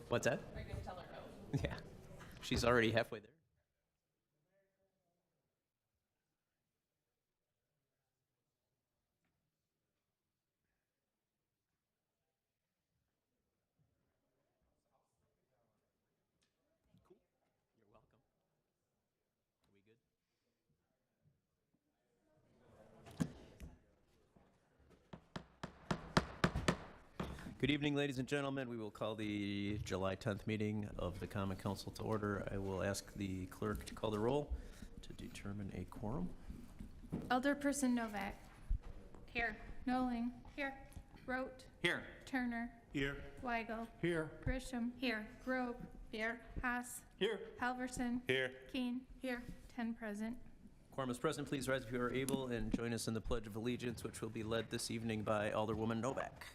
What's that? Are you going to tell her no? Yeah, she's already halfway there. Cool. You're welcome. Are we good? Good evening, ladies and gentlemen. We will call the July 10th meeting of the Common Council to order. I will ask the clerk to call the roll to determine a quorum. Alderperson Novak. Here. Noling. Here. Rote. Here. Turner. Here. Weigel. Here. Grisham. Here. Grobe. Here. Haas. Here. Halverson. Here. Keen. Here. 10 present. Quorum is present. Please rise if you are able and join us in the Pledge of Allegiance, which will be led this evening by Alderwoman Novak.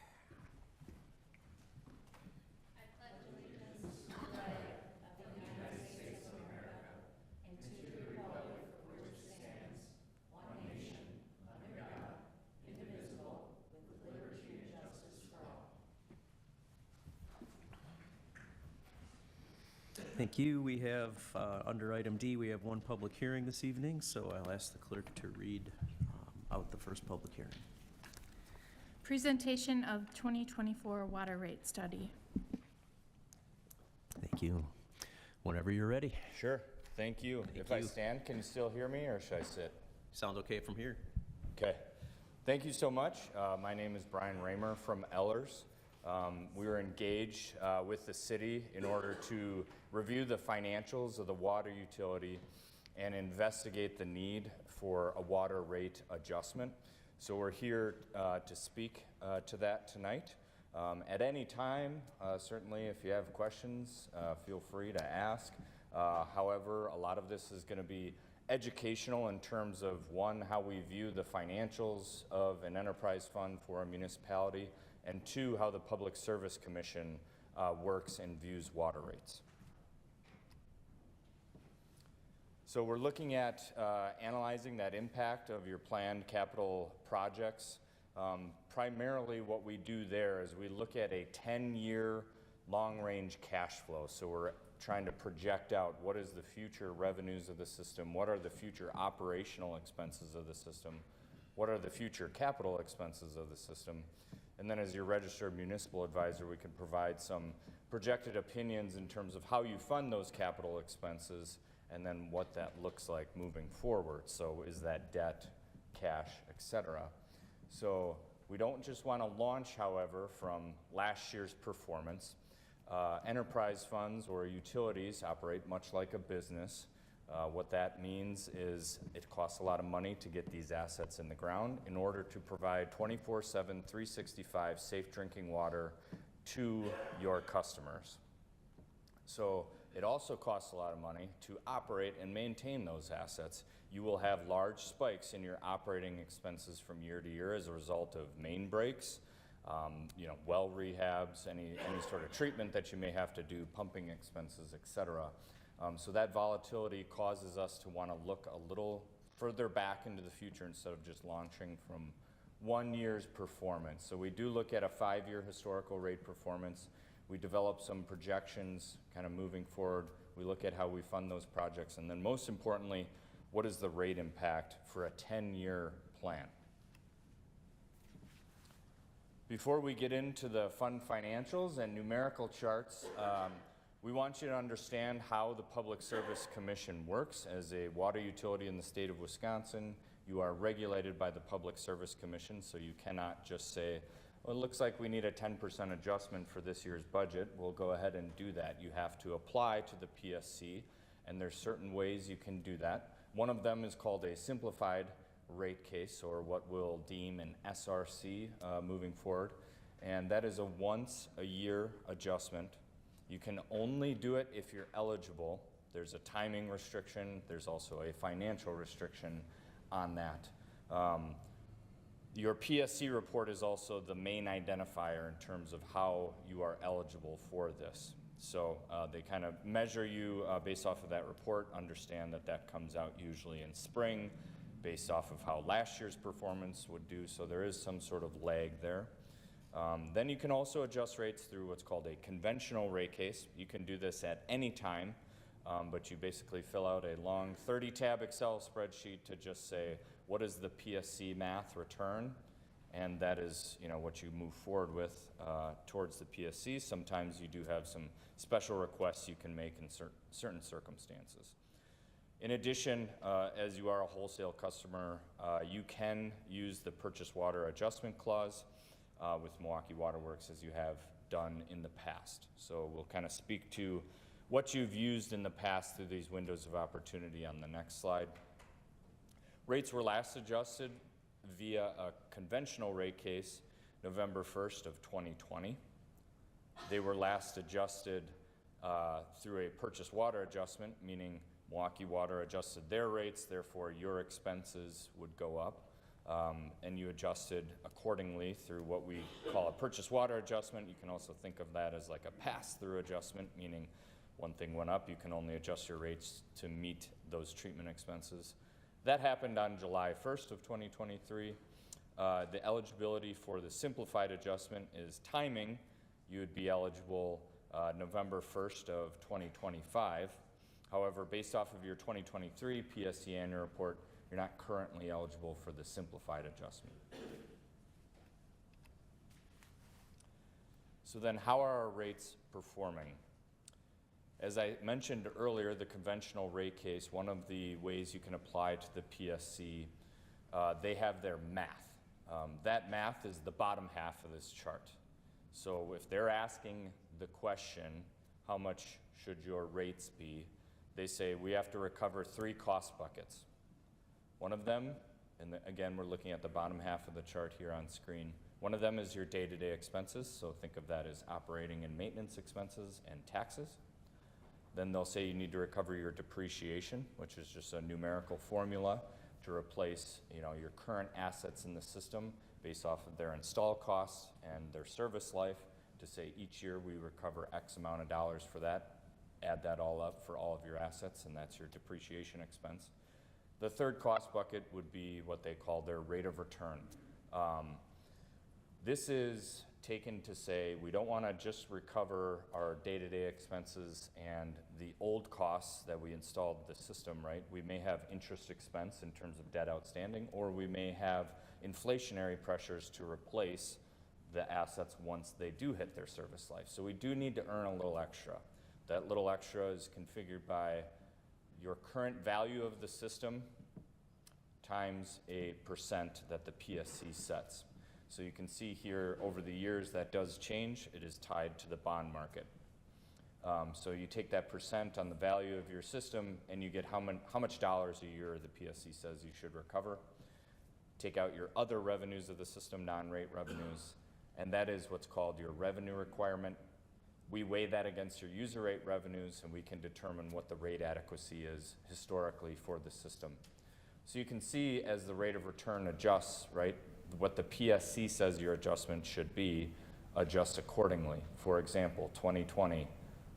Thank you. We have, under item D, we have one public hearing this evening, so I'll ask the clerk to read out the first public hearing. Presentation of 2024 water rate study. Thank you. Whenever you're ready. Sure. Thank you. Thank If I you. stand, can you still hear me or should I sit? Sound okay from here? Okay. Thank you so much. My name is Brian Raymer from Ellers. We were engaged with the city in order to review the financials of the water utility and investigate the need for a water rate adjustment. So we're here to speak to that tonight. At any time, certainly if you have questions, feel free to ask. However, a lot of this is going to be educational in terms of, one, how we view the financials of an enterprise fund for a municipality, and two, how the Public Service Commission works and views water rates. So we're looking at analyzing that impact of your planned capital projects. Primarily what we do there is we look at a 10-year long-range cash flow. So we're trying to project out what is the future revenues of the system, what are the future operational expenses of the system, what are the future capital expenses of the system. And then as your registered municipal advisor, we can provide some projected opinions in terms of how you fund those capital expenses and then what that looks like moving forward. So is that debt, cash, etc. So we don't just want to launch, however, from last year's performance. Enterprise funds or utilities operate much like a business. What that means is it costs a lot of money to get these assets in the ground in order to provide 24/7, 365 safe drinking water to your customers. So it also costs a lot of money to operate and maintain those assets. You will have large spikes in your operating expenses from year to year as a result of main breaks, well rehabs, any sort of treatment that you may have to do, pumping expenses, etc. So that volatility causes us to want to look a little further back into the future instead of just launching from 1 year's performance. So we do look at a 5-year historical rate performance. We develop some projections kind of moving forward. We look at how we fund those projects. And then most importantly, what is the rate impact for a 10-year plan? Before we get into the fund financials and numerical charts, we want you to understand how the Public Service Commission works. As a water utility in the state of Wisconsin, you are regulated by the Public Service Commission, so you cannot just say, well, it looks like we need a 10% adjustment for this year's budget. We'll go ahead and do that. You have to apply to the PSC, and there's certain ways you can do that. One of them is called a simplified rate case, or what we'll deem an SRC moving forward, and that is a once-a-year adjustment. You can only do it if you're eligible. There's a timing restriction. There's also a financial restriction on that. Your PSC report is also the main identifier in terms of how you are eligible for this. So they kind of measure you based off of that report, understand that that comes out usually in spring based off of how last year's performance would do. So there is some sort of lag there. Then you can also adjust rates through what's called a conventional rate case. You can do this at any time, but you basically fill out a long 30-tab Excel spreadsheet to just say, what is the PSC math return? And that is, what you move forward with towards the PSC. Sometimes you do have some special requests you can make in certain circumstances. In addition, as you are a wholesale customer, you can use the purchase water adjustment clause with Milwaukee Water Works as you have done in the past. So we'll kind of speak to what you've used in the past through these windows of opportunity on the next slide. Rates were last adjusted via a conventional rate case November 1st of 2020. They were last adjusted through a purchase water adjustment, meaning Milwaukee Water adjusted their rates, therefore your expenses would go up, and you adjusted accordingly through what we call a purchase water adjustment. You can also think of that as like a pass-through adjustment, meaning one thing went up, you can only adjust your rates to meet those treatment expenses. That happened on July 1st of 2023. The eligibility for the simplified adjustment is timing. You would be eligible November 1st of 2025. However, based off of your 2023 PSC annual report, you're not currently eligible for the simplified adjustment. So then how are our rates performing? As I mentioned earlier, the conventional rate case, one of the ways you can apply to the PSC, they have their math. That math is the bottom half of this chart. So if they're asking the question, how much should your rates be? They say we have to recover 3 cost buckets. One of them, and again, we're looking at the bottom half of the chart here on screen. One of them is your day-to-day expenses. So think of that as operating and maintenance expenses and taxes. Then they'll say you need to recover your depreciation, which is just a numerical formula to replace, your current assets in the system based off of their install costs and their service life, to say each year we recover X amount of dollars for that, add that all up for all of your assets, and that's your depreciation expense. The third cost bucket would be what they call their rate of return. This is taken to say we don't want to just recover our day-to-day expenses and the old costs that we installed the system, right? We may have interest expense in terms of debt outstanding, or we may have inflationary pressures to replace the assets once they do hit their service life. So we do need to earn a little extra. That little extra is configured by your current value of the system times a % that the PSC sets. So you can see here over the years that does change. It is tied to the bond market. So you take that % on the value of your system and you get how much dollars a year the PSC says you should recover. Take out your other revenues of the system, non-rate revenues, and that is what's called your revenue requirement. We weigh that against your user rate revenues and we can determine what the rate adequacy is historically for the system. So you can see as the rate of return adjusts, right, what the PSC says your adjustment should be, adjust accordingly. For example, 2020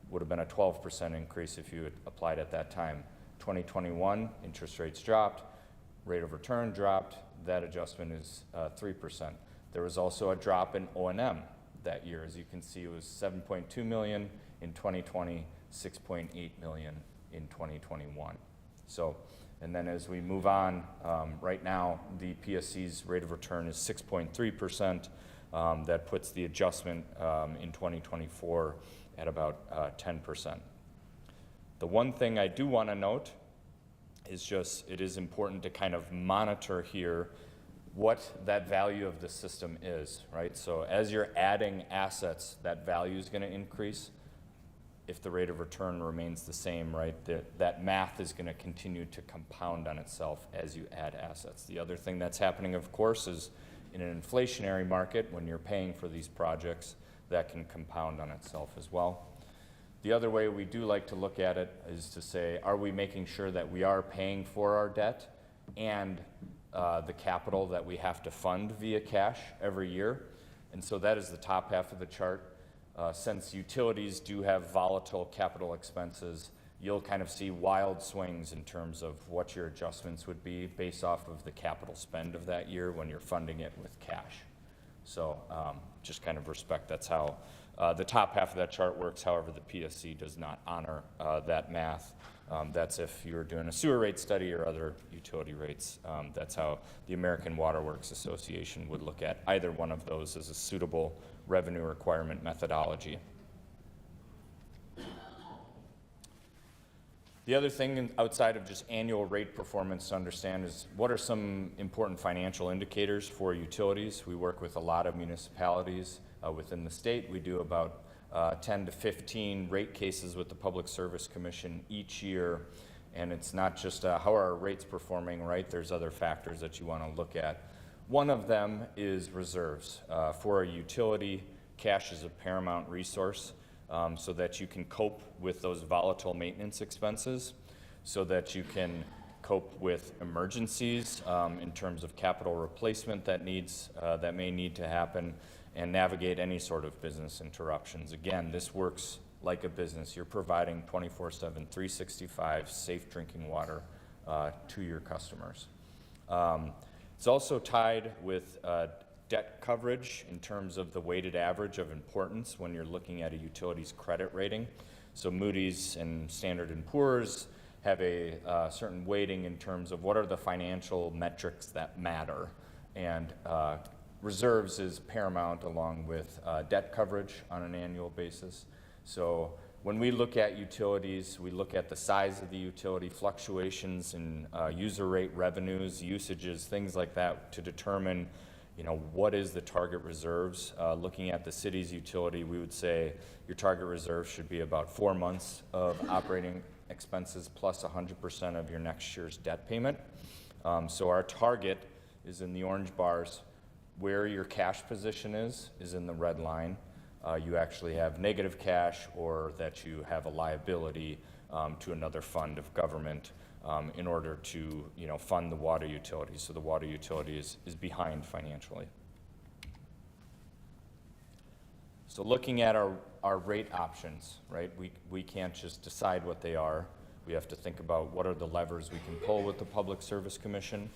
would have been a 12% increase if you had applied at that time. 2021, interest rates dropped, rate of return dropped, that adjustment is 3%. There was also a drop in O&M that year. As you can see, it was 7.2 million in 2020, 6.8 million in 2021. So, and then as we move on, right now the PSC's rate of return is 6.3%. That puts the adjustment in 2024 at about 10%. The one thing I do want to note is just it is important to kind of monitor here what that value of the system is, right? So as you're adding assets, that value is going to increase. If the rate of return remains the same, right, that math is going to continue to compound on itself as you add assets. The other thing that's happening, of course, is in an inflationary market, when you're paying for these projects, that can compound on itself as well. The other way we do like to look at it is to say, are we making sure that we are paying for our debt and the capital that we have to fund via cash every year? And so that is the top half of the chart. Since utilities do have volatile capital expenses, you'll kind of see wild swings in terms of what your adjustments would be based off of the capital spend of that year when you're funding it with cash. So just kind of respect that's how the top half of that chart works. However, the PSC does not honor that math. That's if you're doing a sewer rate study or other utility rates. That's how the American Water Works Association would look at either one of those as a suitable revenue requirement methodology. The other thing outside of just annual rate performance to understand is what are some important financial indicators for utilities. We work with a lot of municipalities within the state. We do about 10 to 15 rate cases with the Public Service Commission each year. And it's not just how are our rates performing, right? There's other factors that you want to look at. One of them is reserves. For a utility, cash is a paramount resource. So that you can cope with those volatile maintenance expenses, so that you can cope with emergencies in terms of capital replacement that may need to happen, and navigate any sort of business interruptions. Again, this works like a business. You're providing 24/7, 365 safe drinking water to your customers. It's also tied with debt coverage in terms of the weighted average of importance when you're looking at a utility's credit rating. So Moody's and Standard & Poor's have a certain weighting in terms of what are the financial metrics that matter. And reserves is paramount along with debt coverage on an annual basis. So when we look at utilities, we look at the size of the utility, fluctuations in user rate revenues, usages, things like that to determine what is the target reserves. Looking at the city's utility, we would say your target reserve should be about 4 months of operating expenses plus 100% of your next year's debt payment. So our target is in the orange bars. Where your cash position is in the red line. You actually have negative cash, or that you have a liability to another fund of government in order to fund the water utility. So the water utility is behind financially. So looking at our rate options, right? We can't just decide what they are. We have to think about what are the levers we can pull with the Public Service Commission.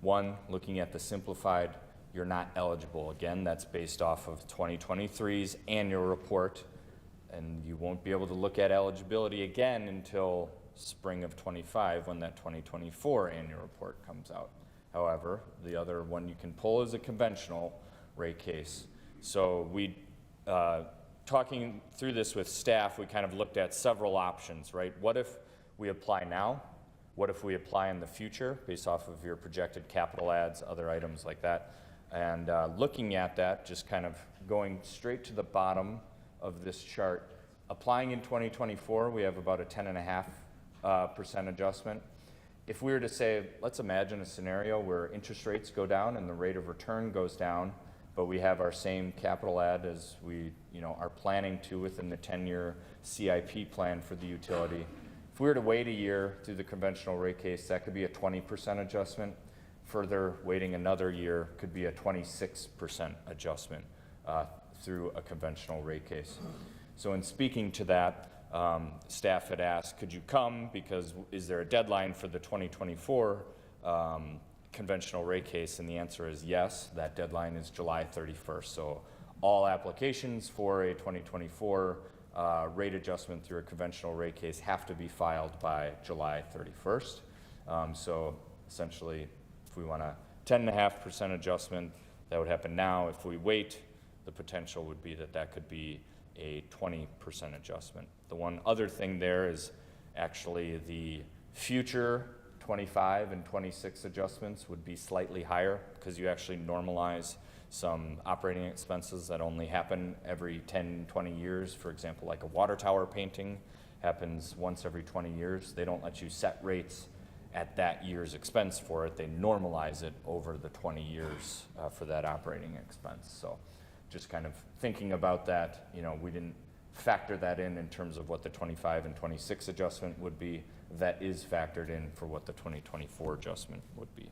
One, looking at the simplified, you're not eligible. Again, that's based off of 2023's annual report, and you won't be able to look at eligibility again until spring of 25 when that 2024 annual report comes out. However, the other one you can pull is a conventional rate case. So we, talking through this with staff, we kind of looked at several options, right? What if we apply now? What if we apply in the future based off of your projected capital adds, other items like that? And looking at that, just kind of going straight to the bottom of this chart, applying in 2024, we have about a 10.5% adjustment. If we were to say, let's imagine a scenario where interest rates go down and the rate of return goes down, but we have our same capital add as we are planning to within the 10-year CIP plan for the utility. If we were to wait a year through the conventional rate case, that could be a 20% adjustment. Further, waiting another year could be a 26% adjustment through a conventional rate case. So in speaking to that, staff had asked, could you come, because is there a deadline for the 2024 conventional rate case? And the answer is yes, that deadline is July 31st. So all applications for a 2024 rate adjustment through a conventional rate case have to be filed by July 31st. So essentially, if we want a 10.5% adjustment, that would happen now. If we wait, the potential would be that could be a 20% adjustment. The one other thing there is actually the future 25 and 26 adjustments would be slightly higher because you actually normalize some operating expenses that only happen every 10, 20 years. For example, like a water tower painting happens once every 20 years. They don't let you set rates at that year's expense for it. They normalize it over the 20 years for that operating expense. So just kind of thinking about that, we didn't factor that in terms of what the 25 and 26 adjustment would be. That is factored in for what the 2024 adjustment would be.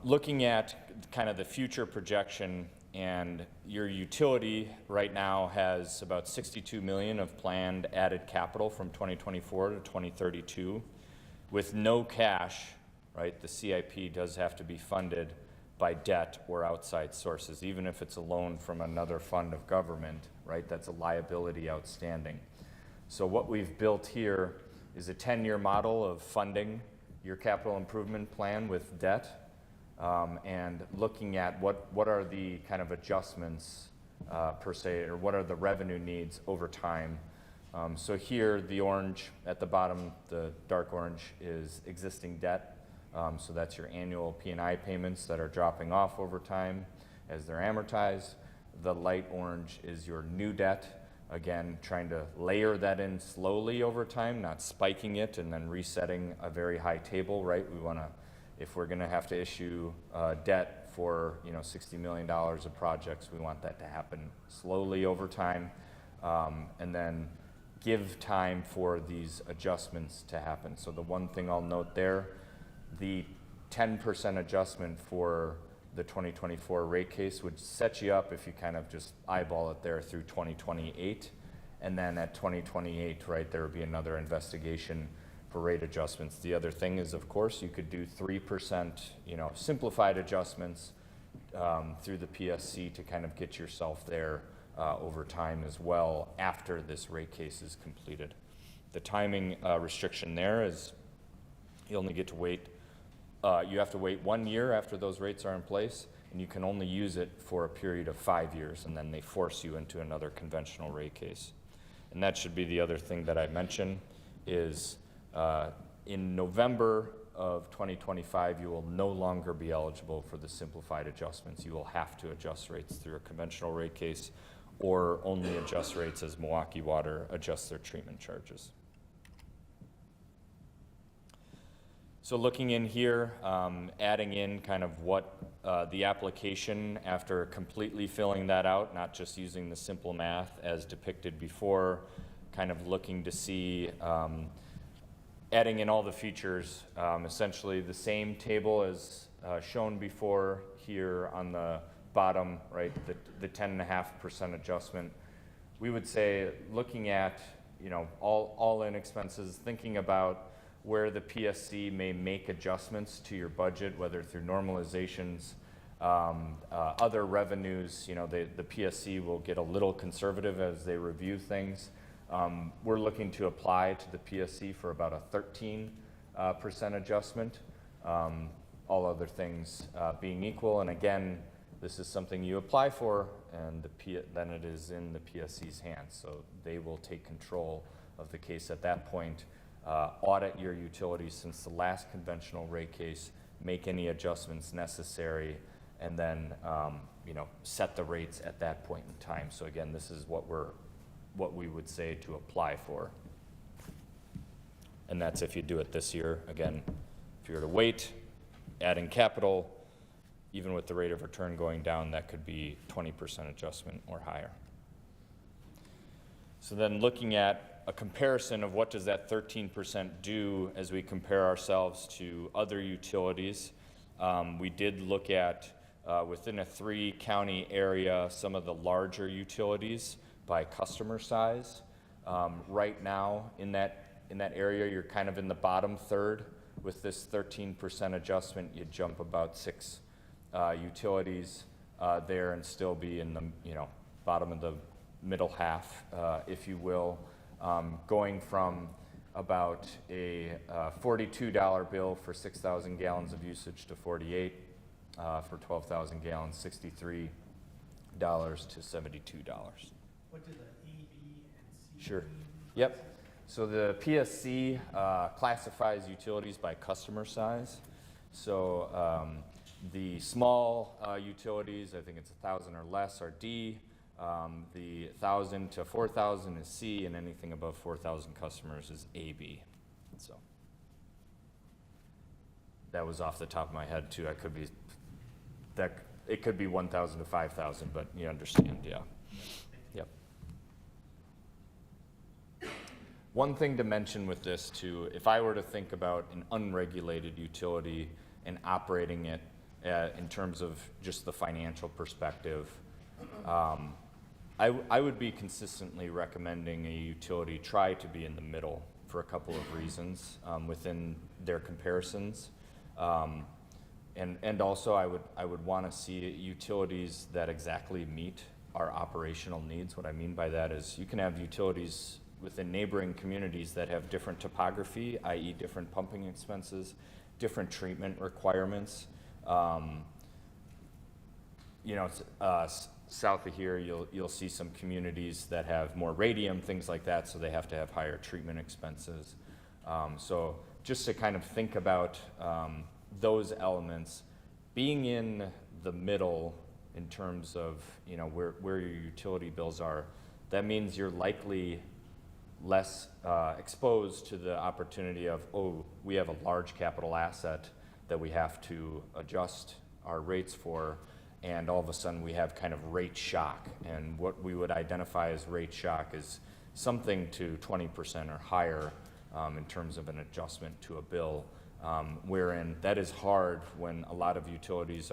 Looking at kind of the future projection, and your utility right now has about $62 million of planned added capital from 2024 to 2032. With no cash right? The CIP does have to be funded by debt or outside sources, even if it's a loan from another fund of government, right? That's a liability outstanding. So what we've built here is a 10-year model of funding your capital improvement plan with debt, and looking at what are the kind of adjustments per se, or what are the revenue needs over time. So here, the orange at the bottom, the dark orange, is existing debt. So that's your annual P&I payments that are dropping off over time as they're amortized. The light orange is your new debt. Again, trying to layer that in slowly over time, not spiking it and then resetting a very high table, right? We want to, if we're going to have to issue debt for, $60 million of projects, we want that to happen slowly over time, and then give time for these adjustments to happen. So the one thing I'll note there, the 10% adjustment for the 2024 rate case would set you up if you kind of just eyeball it there through 2028. And then at 2028, right, there would be another investigation for rate adjustments. The other thing is, of course, you could do 3%, simplified adjustments through the PSC to kind of get yourself there over time as well after this rate case is completed. The timing restriction there is you only get to wait, you have to wait 1 year after those rates are in place, and you can only use it for a period of 5 years, and then they force you into another conventional rate case. And that should be the other thing that I mentioned is in November of 2025, you will no longer be eligible for the simplified adjustments. You will have to adjust rates through a conventional rate case, or only adjust rates as Milwaukee Water adjusts their treatment charges. So looking in here, adding in kind of what the application, after completely filling that out, not just using the simple math as depicted before, kind of looking to see, adding in all the features, essentially the same table as shown before here on the bottom, right, the 10.5% adjustment. We would say looking at, all-in expenses, thinking about where the PSC may make adjustments to your budget, whether through normalizations, other revenues, the PSC will get a little conservative as they review things. We're looking to apply to the PSC for about a 13% adjustment, all other things being equal. And again, this is something you apply for, and then it is in the PSC's hands. So they will take control of the case at that point. Audit your utilities since the last conventional rate case, make any adjustments necessary, and then set the rates at that point in time. So again, this is what we would say to apply for. And that's if you do it this year. Again, if you were to wait, adding capital, even with the rate of return going down, that could be 20% adjustment or higher. So then looking at a comparison of what does that 13% do as we compare ourselves to other utilities. We did look at, within a 3-county area, some of the larger utilities by customer size. Right now, in that area, you're kind of in the bottom third. With this 13% adjustment, you jump about 6 utilities there and still be in the bottom of the middle half, if you will. Going from about a $42 bill for 6,000 gallons of usage to $48 for 12,000 gallons, $63 to $72. What do the A, B, and C Sure. mean? Yep. So the PSC classifies utilities by customer size. So the small utilities, I think it's 1,000 or less, are D. The 1,000 to 4,000 is C, and anything above 4,000 customers is AB. So that was off the top of my head too. It could be 1,000 to 5,000, but you understand, yeah. Yep. One thing to mention with this too, if I were to think about an unregulated utility and operating it in terms of just the financial perspective, I would be consistently recommending a utility try to be in the middle for a couple of reasons within their comparisons. And also, I would want to see utilities that exactly meet our operational needs. What I mean by that is you can have utilities within neighboring communities that have different topography, i.e. different pumping expenses, different treatment requirements. South of here, you'll see some communities that have more radium, things like that, so they have to have higher treatment expenses. So just to kind of think about those elements, being in the middle in terms of where your utility bills are, that means you're likely less exposed to the opportunity of, oh, we have a large capital asset that we have to adjust our rates for, and all of a sudden we have kind of rate shock. And what we would identify as rate shock is something to 20% or higher in terms of an adjustment to a bill, wherein that is hard when a lot of utilities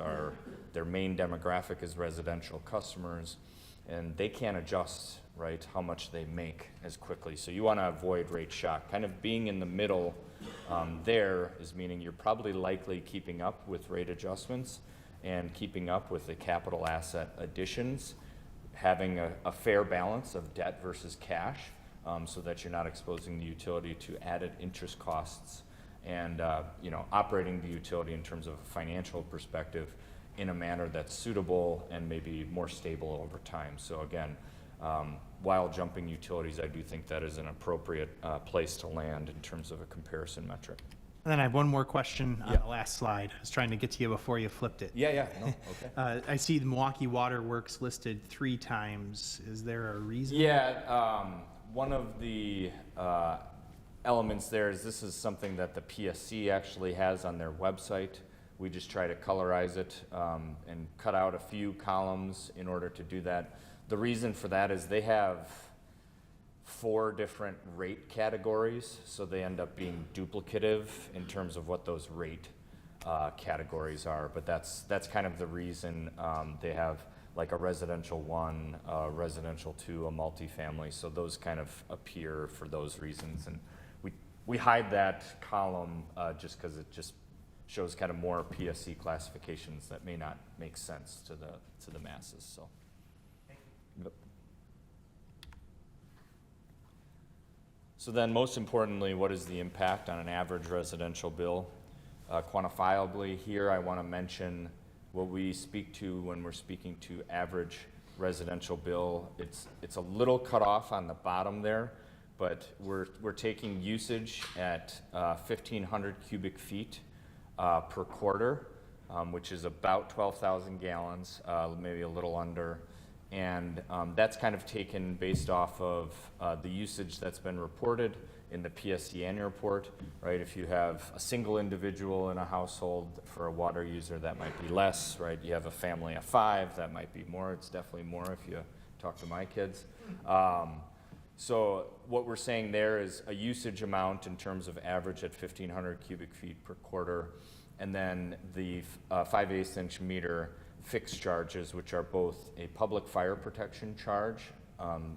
their main demographic is residential customers, and they can't adjust, right, how much they make as quickly. So you want to avoid rate shock. Kind of being in the middle there is meaning you're probably likely keeping up with rate adjustments and keeping up with the capital asset additions, having a fair balance of debt versus cash, so that you're not exposing the utility to added interest costs, and operating the utility in terms of a financial perspective in a manner that's suitable and maybe more stable over time. So again, while jumping utilities, I do think that is an appropriate place to land in terms of a comparison metric. And then I have one more question on Yeah. the last slide. I was trying to get to you before you flipped it. Yeah, no, okay. I see the Milwaukee Water Works listed 3 times. Is there a reason? Yeah, one of the elements there is this is something that the PSC actually has on their website. We just try to colorize it and cut out a few columns in order to do that. The reason for that is they have 4 different rate categories, so they end up being duplicative in terms of what those rate categories are. But that's kind of the reason they have like a residential 1, a residential 2, a multifamily. So those kind of appear for those reasons, and we hide that column just because it just shows kind of more PSC classifications that may not make sense to the masses. So. Yep. So then, most importantly, what is the impact on an average residential bill? Quantifiably here, I want to mention what we speak to when we're speaking to average residential bill. It's a little cut off on the bottom there, but we're taking usage at 1,500 cubic feet per quarter, which is about 12,000 gallons, maybe a little under. And that's kind of taken based off of the usage that's been reported in the PSC annual report, right? If you have a single individual in a household for a water user, that might be less, right? You have a family of 5, that might be more. It's definitely more if you talk to my kids. So what we're saying there is a usage amount in terms of average at 1,500 cubic feet per quarter, and then the 5/8 inch meter fixed charges, which are both a public fire protection charge.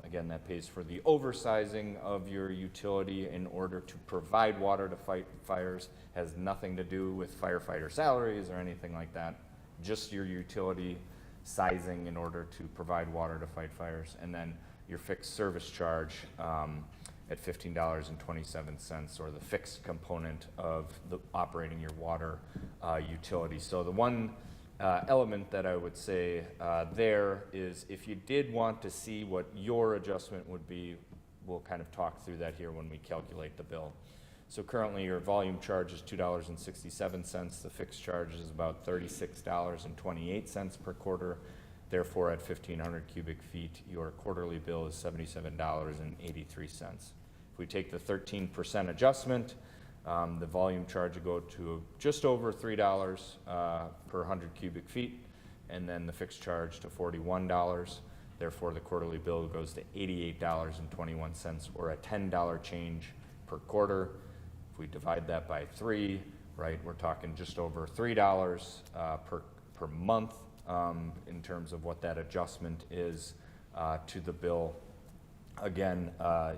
Again, that pays for the oversizing of your utility in order to provide water to fight fires. Has nothing to do with firefighter salaries or anything like that. Just your utility sizing in order to provide water to fight fires. And then your fixed service charge at $15.27, or the fixed component of operating your water utility. So the one element that I would say there is, if you did want to see what your adjustment would be, we'll kind of talk through that here when we calculate the bill. So currently your volume charge is $2.67. The fixed charge is about $36.28 per quarter. Therefore, at 1,500 cubic feet, your quarterly bill is $77.83. If we take the 13% adjustment, the volume charge would go to just over $3 per 100 cubic feet, and then the fixed charge to $41. Therefore, the quarterly bill goes to $88.21, or a $10 change per quarter. If we divide that by 3, right, we're talking just over $3 per month in terms of what that adjustment is to the bill. Again,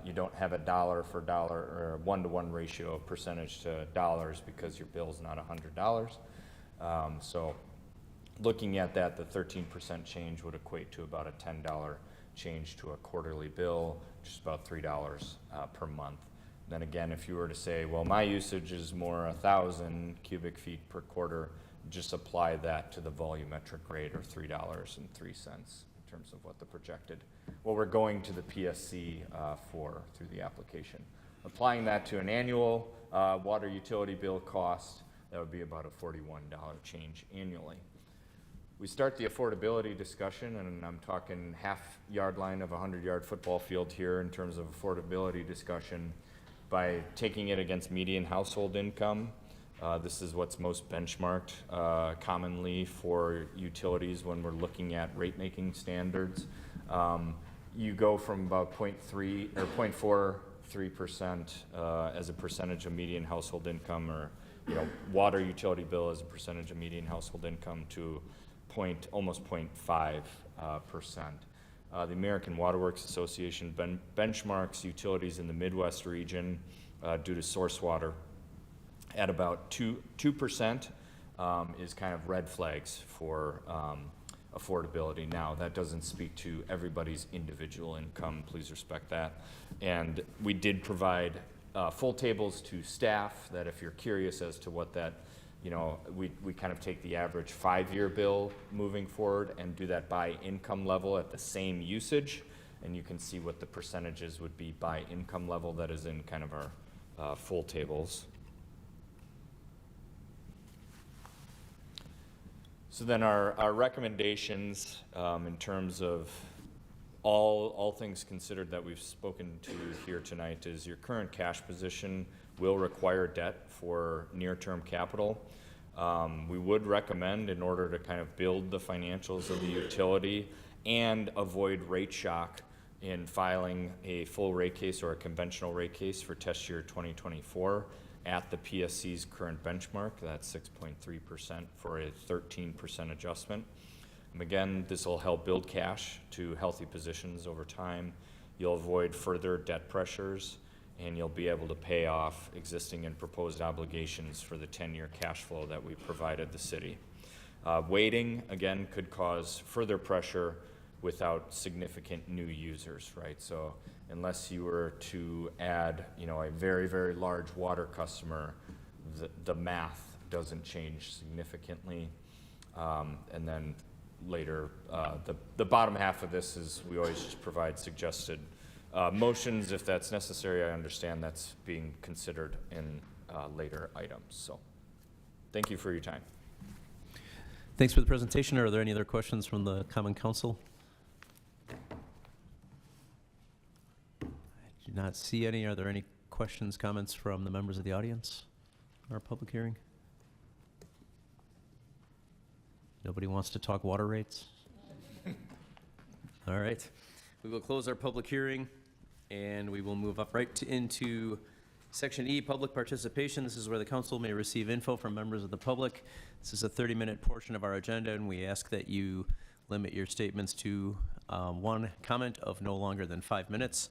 you don't have a dollar for dollar or a one-to-one ratio of percentage to dollars because your bill's not $100. So looking at that, the 13% change would equate to about a $10 change to a quarterly bill, just about $3 per month. Then again, if you were to say, well, my usage is more 1,000 cubic feet per quarter, just apply that to the volumetric rate, or $3.03 in terms of what we're going to the PSC for through the application. Applying that to an annual water utility bill cost, that would be about a $41 change annually. We start the affordability discussion, and I'm talking half yard line of a 100-yard football field here in terms of affordability discussion, by taking it against median household income. This is what's most benchmarked commonly for utilities when we're looking at rate-making standards. You go from about 0.3 or 0.43% as a percentage of median household income, or water utility bill as a percentage of median household income, to almost 0.5%. The American Water Works Association benchmarks utilities in the Midwest region due to source water at about 2% is kind of red flags for affordability. Now, that doesn't speak to everybody's individual income. Please respect that. And we did provide full tables to staff that if you're curious as to what that, we kind of take the average 5-year bill moving forward and do that by income level at the same usage. And you can see what the percentages would be by income level. That is in kind of our full tables. So then our recommendations in terms of all things considered that we've spoken to here tonight is your current cash position will require debt for near-term capital. We would recommend, in order to kind of build the financials of the utility and avoid rate shock, in filing a full rate case or a conventional rate case for test year 2024 at the PSC's current benchmark. That's 6.3% for a 13% adjustment. Again, this will help build cash to healthy positions over time. You'll avoid further debt pressures, and you'll be able to pay off existing and proposed obligations for the 10-year cash flow that we provided the city. Waiting, again, could cause further pressure without significant new users, right? So unless you were to add, a very, very large water customer, the math doesn't change significantly. And then later, the bottom half of this is we always just provide suggested motions if that's necessary. I understand that's being considered in later items. So thank you for your time. Thanks for the presentation. Are there any other questions from the Common Council? I do not see any. Are there any questions, comments from the members of the audience in our public hearing? Nobody wants to talk water rates? All right. We will close our public hearing, and we will move up into Section E, public participation. This is where the council may receive info from members of the public. This is a 30-minute portion of our agenda, and we ask that you limit your statements to one comment of no longer than 5 minutes.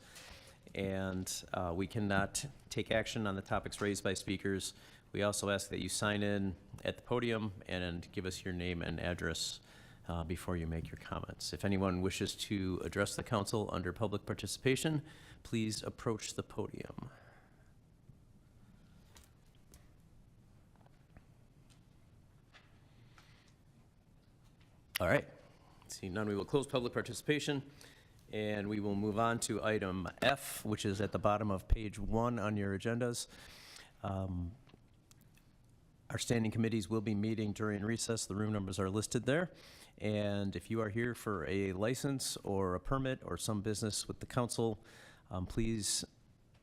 And we cannot take action on the topics raised by speakers. We also ask that you sign in at the podium and give us your name and address before you make your comments. If anyone wishes to address the council under public participation, please approach the podium. All right. Seeing none, we will close public participation, and we will move on to item F, which is at the bottom of page 1 on your agendas. Our standing committees will be meeting during recess. The room numbers are listed there. And if you are here for a license or a permit or some business with the council, please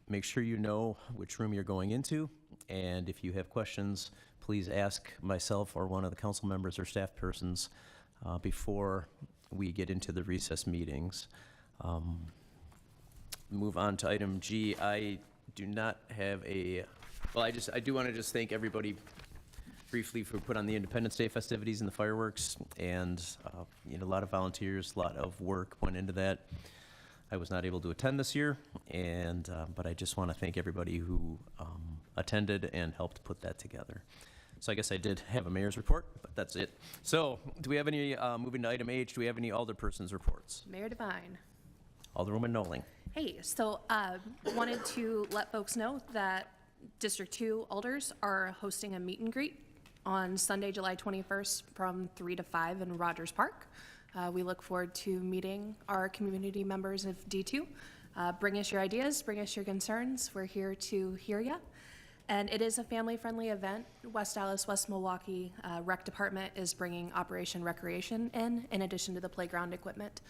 make sure you know which room you're going into. And if you have questions, please ask myself or one of the council members or staff persons before we get into the recess meetings. Move on to item G. I do not have I do want to just thank everybody briefly for put on the Independence Day festivities and the fireworks, and a lot of volunteers, a lot of work went into that. I was not able to attend this year, and, but I just want to thank everybody who attended and helped put that together. So I guess I did have a mayor's report, but that's it. So do we have any, moving to item H, do we have any alderpersons' reports? Mayor Devine. Alderwoman Noling. Hey, so wanted to let folks know that District 2 alders are hosting a meet and greet on Sunday, July 21st from 3 to 5 in Rogers Park. We look forward to meeting our community members of D2. Bring us your ideas, bring us your concerns. We're here to hear you. And it is a family-friendly event. West Dallas, West Milwaukee Rec Department is bringing Operation Recreation in addition to the playground equipment.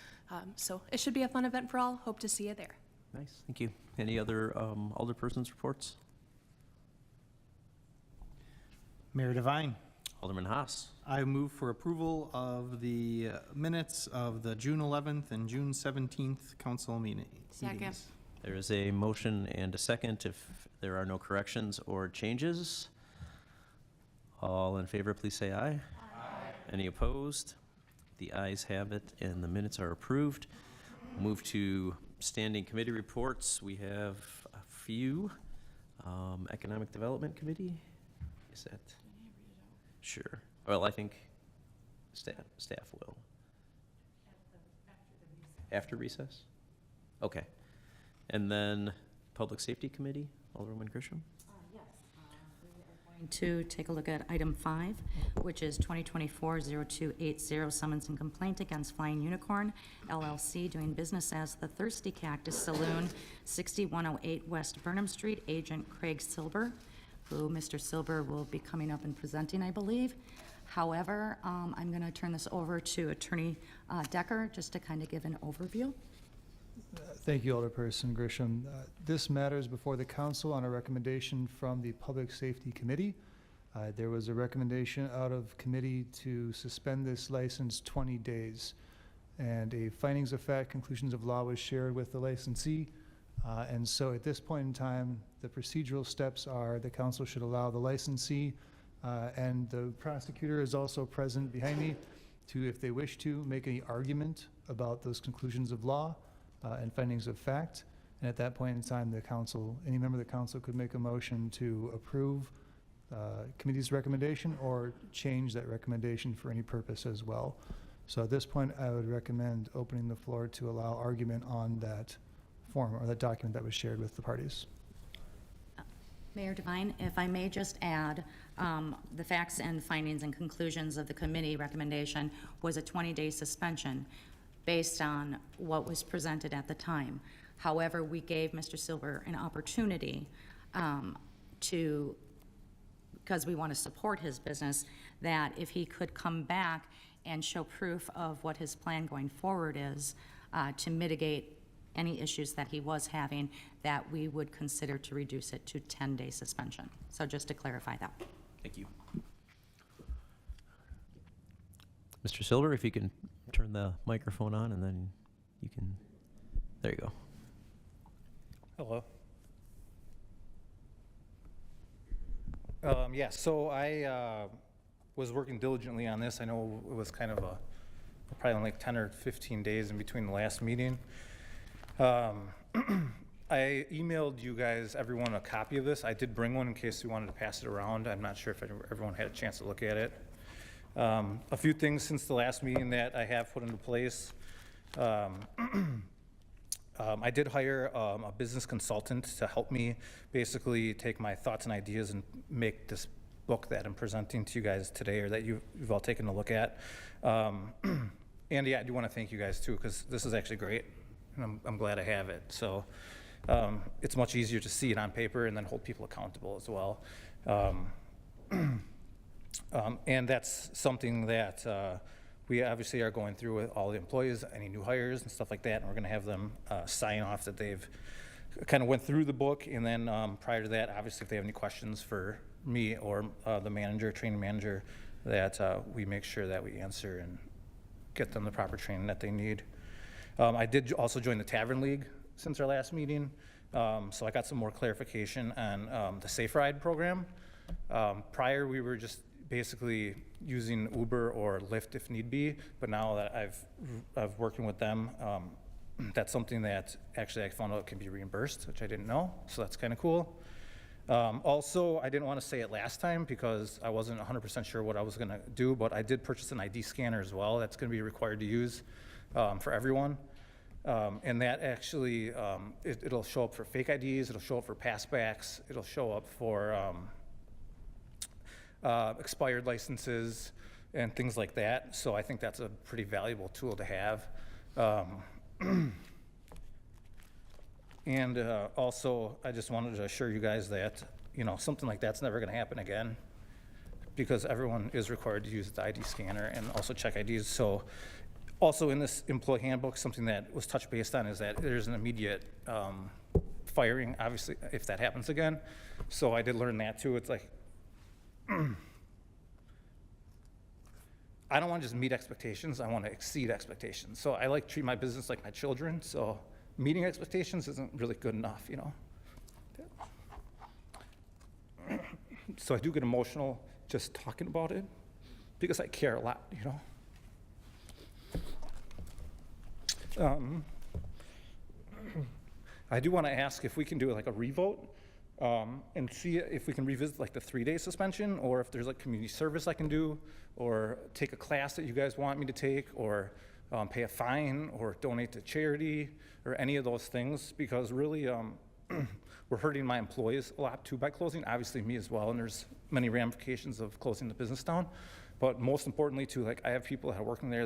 So it should be a fun event for all. Hope to see you there. Nice, thank you. Any other alderpersons' reports? Mayor Devine, Alderman Haas. I move for approval of the minutes of the June 11th and June 17th council meetings. Second. There is a motion and a second. If there are no corrections or changes, all in favor, please say aye. Aye. Any opposed? The ayes have it, and the minutes are approved. Move to standing committee reports. We have a few. Economic Development Committee, is that? Sure. Well, I think staff will. After recess? Okay. And then Public Safety Committee, Alderwoman Grisham? Yes, we are going to take a look at item 5, which is 2024-0280, summons and complaint against Flying Unicorn LLC, doing business as the Thirsty Cactus Saloon, 6108 West Burnham Street, agent Craig Silber, who Mr. Silber will be coming up and presenting, I believe. However, I'm going to turn this over to Attorney Decker just to kind of give an overview. Thank you, Alderperson Grisham. This matter is before the council on a recommendation from the Public Safety Committee. There was a recommendation out of committee to suspend this license 20 days. And a findings of fact, conclusions of law was shared with the licensee. And so at this point in time, the procedural steps are the council should allow the licensee and the prosecutor is also present behind me to, if they wish to, make any argument about those conclusions of law and findings of fact. And at that point in time, the council, any member of the council could make a motion to approve committee's recommendation or change that recommendation for any purpose as well. So at this point, I would recommend opening the floor to allow argument on that form or that document that was shared with the parties. Mayor Devine, if I may just add, the facts and findings and conclusions of the committee recommendation was a 20-day suspension based on what was presented at the time. However, we gave Mr. Silber an opportunity to, because we want to support his business, that if he could come back and show proof of what his plan going forward is to mitigate any issues that he was having, that we would consider to reduce it to 10-day suspension. So just to clarify that. Thank you. Mr. Silver, if you can turn the microphone on and then you can, there you go. Hello. Yeah, so I was working diligently on this. I know it was kind of probably like 10 or 15 days in between the last meeting. I emailed you guys, everyone, a copy of this. I did bring one in case you wanted to pass it around. I'm not sure if everyone had a chance to look at it. A few things since the last meeting that I have put into place. I did hire a business consultant to help me basically take my thoughts and ideas and make this book that I'm presenting to you guys today, or that you've all taken a look at. And yeah, I do want to thank you guys too, because this is actually great, and I'm glad I have it. So it's much easier to see it on paper and then hold people accountable as well. And that's something that we obviously are going through with all the employees, any new hires and stuff like that, and we're going to have them sign off that they've kind of went through the book. And then prior to that, obviously, if they have any questions for me or the manager, training manager, that we make sure that we answer and get them the proper training that they need. I did also join the Tavern League since our last meeting, so I got some more clarification on the Safe Ride program. Prior, we were just basically using Uber or Lyft if need be, but now that I've working with them, That's something that actually I found out can be reimbursed, which I didn't know, so that's kind of cool. Also, I didn't want to say it last time because I wasn't 100% sure what I was going to do, but I did purchase an ID scanner as well. That's going to be required to use for everyone. And that actually, it'll show up for fake IDs, it'll show up for passbacks, it'll show up for expired licenses and things like that. So I think that's a pretty valuable tool to have. And also, I just wanted to assure you guys that, you know, something like that's never going to happen again, because everyone is required to use the ID scanner and also check IDs. So also in this employee handbook, something that was touched based on is that there's an immediate firing, obviously, if that happens again. So I did learn that too. It's like, I don't want to just meet expectations, I want to exceed expectations. So I like to treat my business like my children, so meeting expectations isn't really good enough, you know? So I do get emotional just talking about it because I care a lot, you know? I do want to ask if we can do like a revote and see if we can revisit like the 3-day suspension, or if there's like community service I can do, or take a class that you guys want me to take, or pay a fine, or donate to charity, or any of those things, because really we're hurting my employees a lot too by closing, obviously me as well, and there's many ramifications of closing the business down. But most importantly too, like I have people that are working there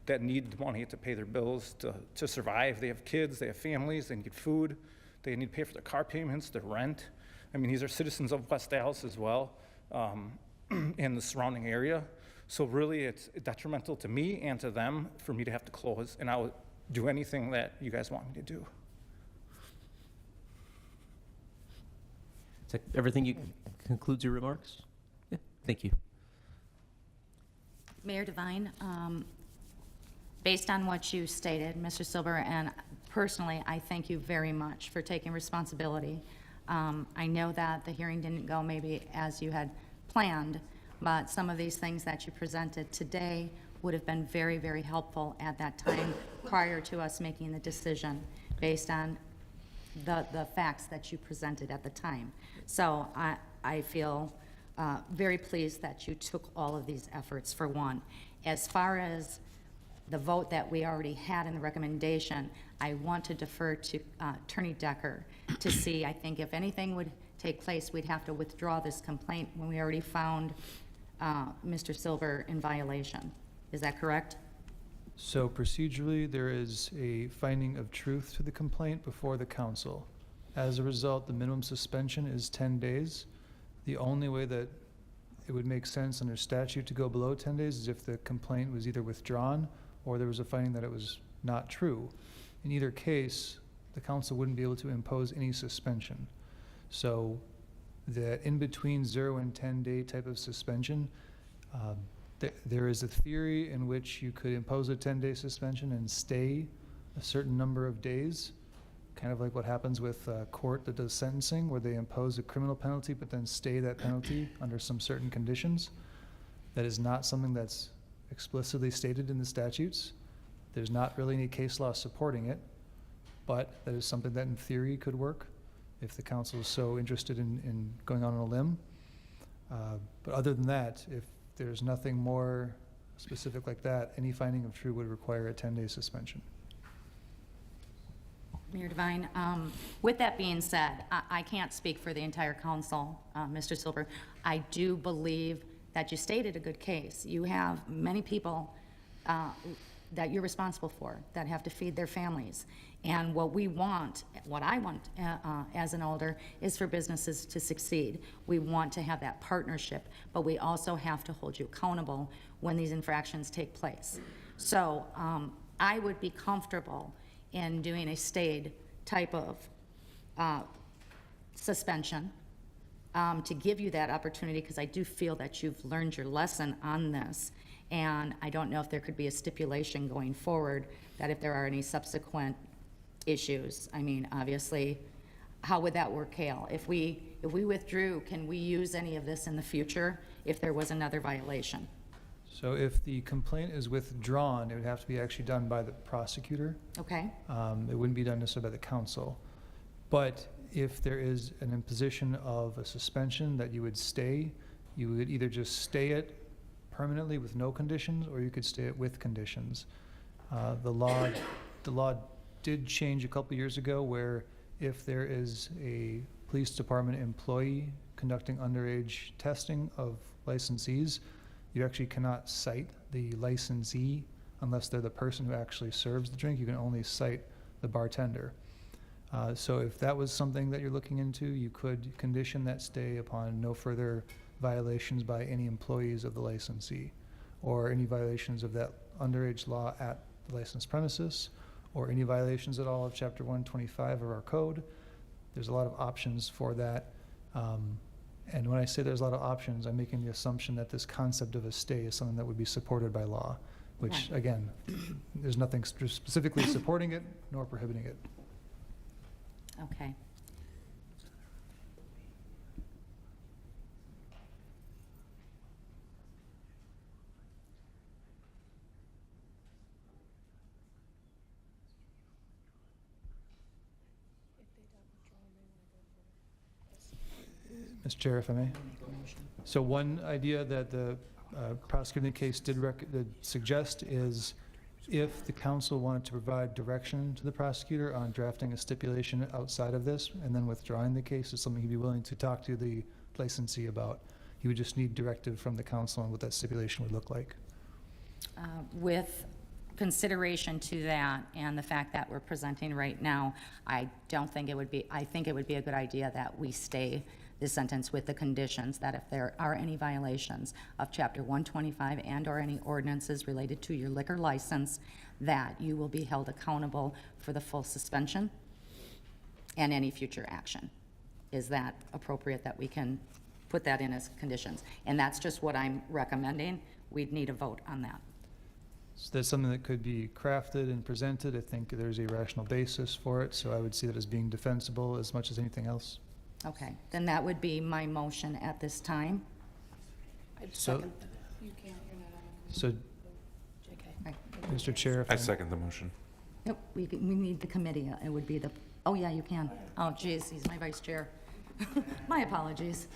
that need the money to pay their bills to survive. They have kids, they have families, they need food, they need to pay for their car payments, their rent. I mean, these are citizens of West Dallas as well, and the surrounding area. So really it's detrimental to me and to them for me to have to close, and I will do anything that you guys want me to do. Is that everything you concludes your remarks? Yeah, thank you. Mayor Devine, based on what you stated, Mr. Silver, and personally, I thank you very much for taking responsibility. I know that the hearing didn't go maybe as you had planned, but some of these things that you presented today would have been very, very helpful at that time prior to us making the decision based on the facts that you presented at the time. So I feel very pleased that you took all of these efforts, for one. As far as the vote that we already had in the recommendation, I want to defer to Attorney Decker to see. I think if anything would take place, we'd have to withdraw this complaint when we already found Mr. Silver in violation. Is that correct? So procedurally, there is a finding of truth to the complaint before the council. As a result, the minimum suspension is 10 days. The only way that it would make sense under statute to go below 10 days is if the complaint was either withdrawn or there was a finding that it was not true. In either case, the council wouldn't be able to impose any suspension. So the in-between 0 and 10-day type of suspension, there is a theory in which you could impose a 10-day suspension and stay a certain number of days, kind of like what happens with a court that does sentencing, where they impose a criminal penalty but then stay that penalty under some certain conditions. That is not something that's explicitly stated in the statutes. There's not really any case law supporting it, but that is something that in theory could work if the council is so interested in going on a limb. But other than that, if there's nothing more specific like that, any finding of true would require a 10-day suspension. Mayor Devine, with that being said, I can't speak for the entire council, Mr. Silver. I do believe that you stated a good case. You have many people that you're responsible for that have to feed their families. And what we want, what I want as an alder, is for businesses to succeed. We want to have that partnership, but we also have to hold you accountable when these infractions take place. So I would be comfortable in doing a stayed type of suspension to give you that opportunity, because I do feel that you've learned your lesson on this. And I don't know if there could be a stipulation going forward that if there are any subsequent issues, I mean, obviously, how would that work, Cale? If we withdrew, can we use any of this in the future if there was another violation? So if the complaint is withdrawn, it would have to be actually done by the prosecutor. Okay, It wouldn't be done necessarily by the council. But if there is an imposition of a suspension that you would stay, you would either just stay it permanently with no conditions, or you could stay it with conditions. The law did change a couple years ago where if there is a police department employee conducting underage testing of licensees, you actually cannot cite the licensee unless they're the person who actually serves the drink. You can only cite the bartender. So if that was something that you're looking into, you could condition that stay upon no further violations by any employees of the licensee, or any violations of that underage law at the licensed premises, or any violations at all of Chapter 125 of our code. There's a lot of options for that. And when I say there's a lot of options, I'm making the assumption that this concept of a stay is something that would be supported by law, which, Right. again, there's nothing specifically supporting it nor prohibiting it. okay. Mr. Chair, if I may. So one idea that the prosecutor in the case did suggest is if the council wanted to provide direction to the prosecutor on drafting a stipulation outside of this and then withdrawing the case, is something he'd be willing to talk to the licensee about. He would just need directive from the council on what that stipulation would look like. With consideration to that and the fact that we're presenting right now, I think it would be a good idea that we stay this sentence with the conditions that if there are any violations of Chapter 125 and/or any ordinances related to your liquor license, that you will be held accountable for the full suspension and any future action. Is that appropriate that we can put that in as conditions? And that's just what I'm recommending. We'd need a vote on that. So that's something that could be crafted and presented. I think there's a rational basis for it, so I would see that as being defensible as much as anything else. Okay, then that would be my motion at this time. I'd So- second that. You can't, you're not on. So, JK. Mr. Chair, if I I second the motion. Nope, we need the committee. It would be the, oh, yeah, you can. Oh, geez, he's my vice chair. My apologies.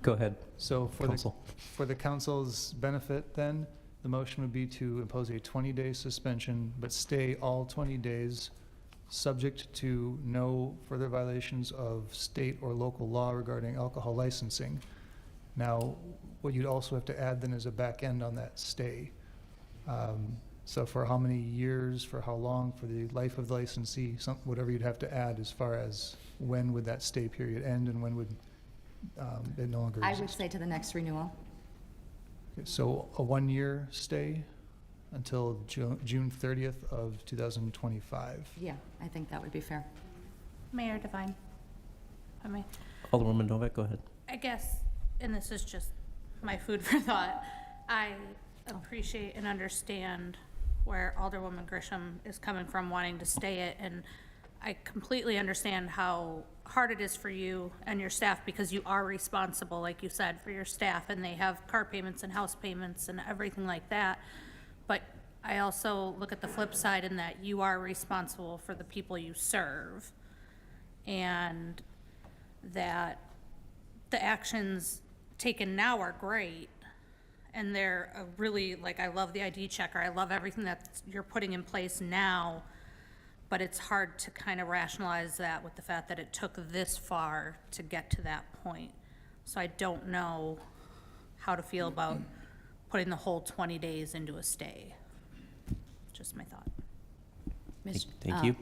Go ahead, So council. for the council's benefit, then, the motion would be to impose a 20-day suspension, but stay all 20 days, subject to no further violations of state or local law regarding alcohol licensing. Now, what you'd also have to add then is a back end on that stay. So for how many years, for how long, for the life of the licensee, whatever you'd have to add as far as when would that stay period end and when would it no longer I exist? would say to the next renewal. Okay, so a 1-year stay until June 30th of 2025. Yeah, I think that would be fair. Mayor Devine, if I may. Alderwoman Novak, go ahead. I guess, and this is just my food for thought, I appreciate and understand where Alderwoman Grisham is coming from wanting to stay it, and I completely understand how hard it is for you and your staff because you are responsible, like you said, for your staff, and they have car payments and house payments and everything like that. But I also look at the flip side in that you are responsible for the people you serve, and that the actions taken now are great, and they're a really, like, I love the ID checker, I love everything that you're putting in place now, but it's hard to kind of rationalize that with the fact that it took this far to get to that point. So I don't know how to feel about putting the whole 20 days into a stay. Just my thought. Thank you.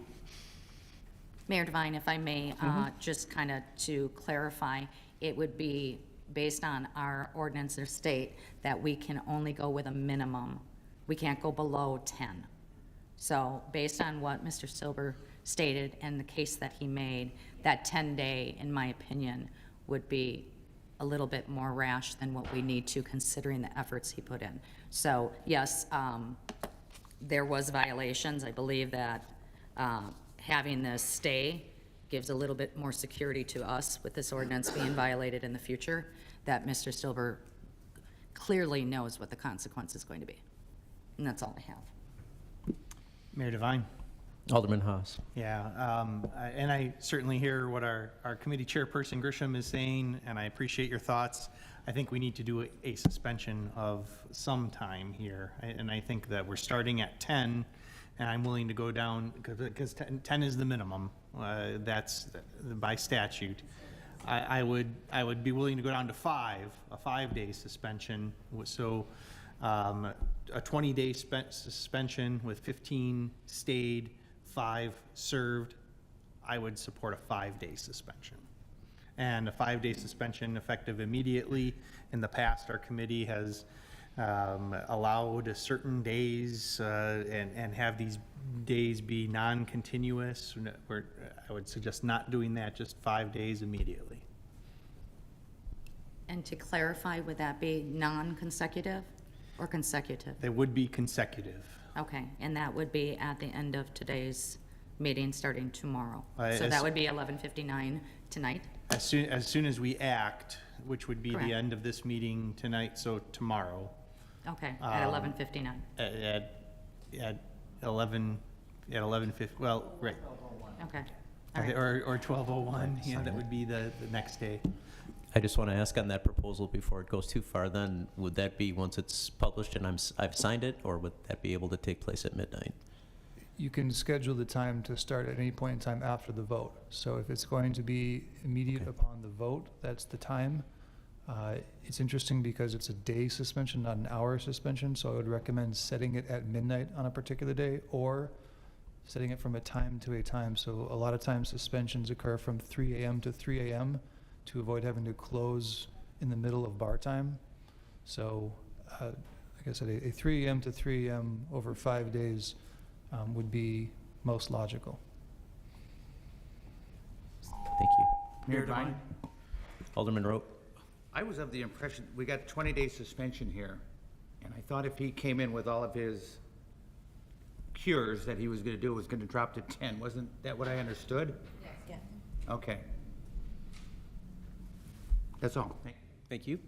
Mayor Devine, if I may, just kind of to clarify, it would be based on our ordinance or state that we can only go with a minimum. We can't go below 10. So based on what Mr. Silber stated and the case that he made, that 10-day, in my opinion, would be a little bit more rash than what we need to, considering the efforts he put in. So yes, there was violations. I believe that having this stay gives a little bit more security to us with this ordinance being violated in the future, that Mr. Silber clearly knows what the consequence is going to be. And that's all I have. Mayor Devine? Alderman Haas. Yeah, and I certainly hear what our committee chairperson Grisham is saying, and I appreciate your thoughts. I think we need to do a suspension of some time here, and I think that we're starting at 10, and I'm willing to go down, because 10 is the minimum, that's by statute. I would be willing to go down to 5, a 5-day suspension, so a 20-day suspension with 15 stayed, 5 served. I would support a 5-day suspension. And a 5-day suspension effective immediately. In the past, our committee has allowed certain days and have these days be non-continuous. I would suggest not doing that, just 5 days immediately. And to clarify, would that be non-consecutive or consecutive? They would be consecutive. Okay, and that would be at the end of today's meeting, starting tomorrow. So as- that would be 11:59 tonight? As soon as we act, which would be Correct. the end of this meeting tonight, so tomorrow, Okay, at 11:59. at 11:50, well, right. Okay, all right. Or 12:01, yeah, that would be the next day. I just want to ask on that proposal before it goes too far, then, would that be once it's published and I've signed it, or would that be able to take place at midnight? You can schedule the time to start at any point in time after the vote. So if it's going to be immediate Okay. upon the vote, that's the time. It's interesting because it's a day suspension, not an hour suspension, so I would recommend setting it at midnight on a particular day, or setting it from a time to a time. So a lot of times suspensions occur from 3 a.m. to 3 a.m. to avoid having to close in the middle of bar time. So, like I said, a 3 a.m. to 3 a.m. over 5 days would be most logical. Thank you. Mayor Devine? Alderman Rote? I was of the impression, we got 20-day suspension here, and I thought if he came in with all of his cures that he was gonna do, was gonna drop to 10. Wasn't that what I understood? Yes. Okay. That's all. Thank you.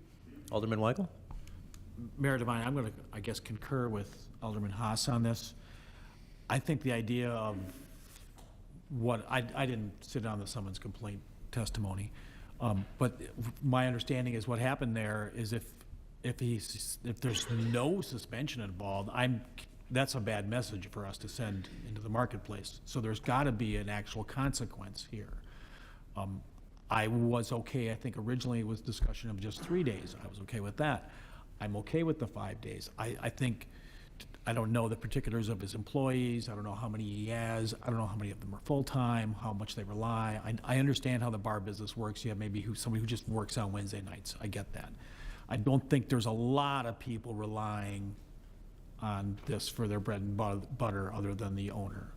Alderman Weigel? Mayor Devine, I'm going to, I guess, concur with Alderman Haas on this. I think the idea of what, I didn't sit on the summons complaint testimony, but my understanding is what happened there is if there's no suspension involved, that's a bad message for us to send into the marketplace. So there's got to be an actual consequence here. I was okay, I think originally it was discussion of just 3 days. I was okay with that. I'm okay with the 5 days. I think, I don't know the particulars of his employees. I don't know how many he has. I don't know how many of them are full-time, how much they rely. I understand how the bar business works. You have maybe somebody who just works on Wednesday nights. I get that. I don't think there's a lot of people relying on this for their bread and butter other than the owner.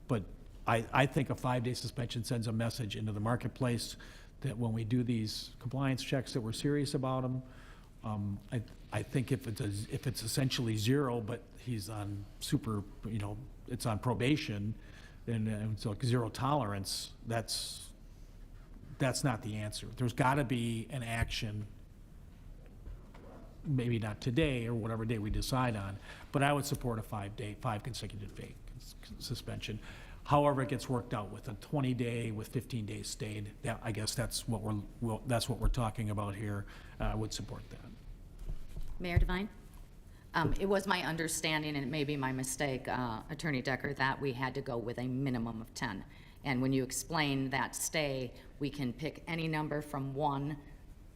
But I think a 5-day suspension sends a message into the marketplace that when we do these compliance checks, that we're serious about them. I think if it's essentially 0, but he's on it's on probation, then it's like 0 tolerance, that's not the answer. There's got to be an action, maybe not today or whatever day we decide on, but I would support a 5 consecutive day suspension. However it gets worked out with a 20-day with 15 days stayed, I guess that's what we're talking about here. I would support that. Mayor Devine? It was my understanding, and it may be my mistake, Attorney Decker, that we had to go with a minimum of 10. And when you explain that stay, we can pick any number from 1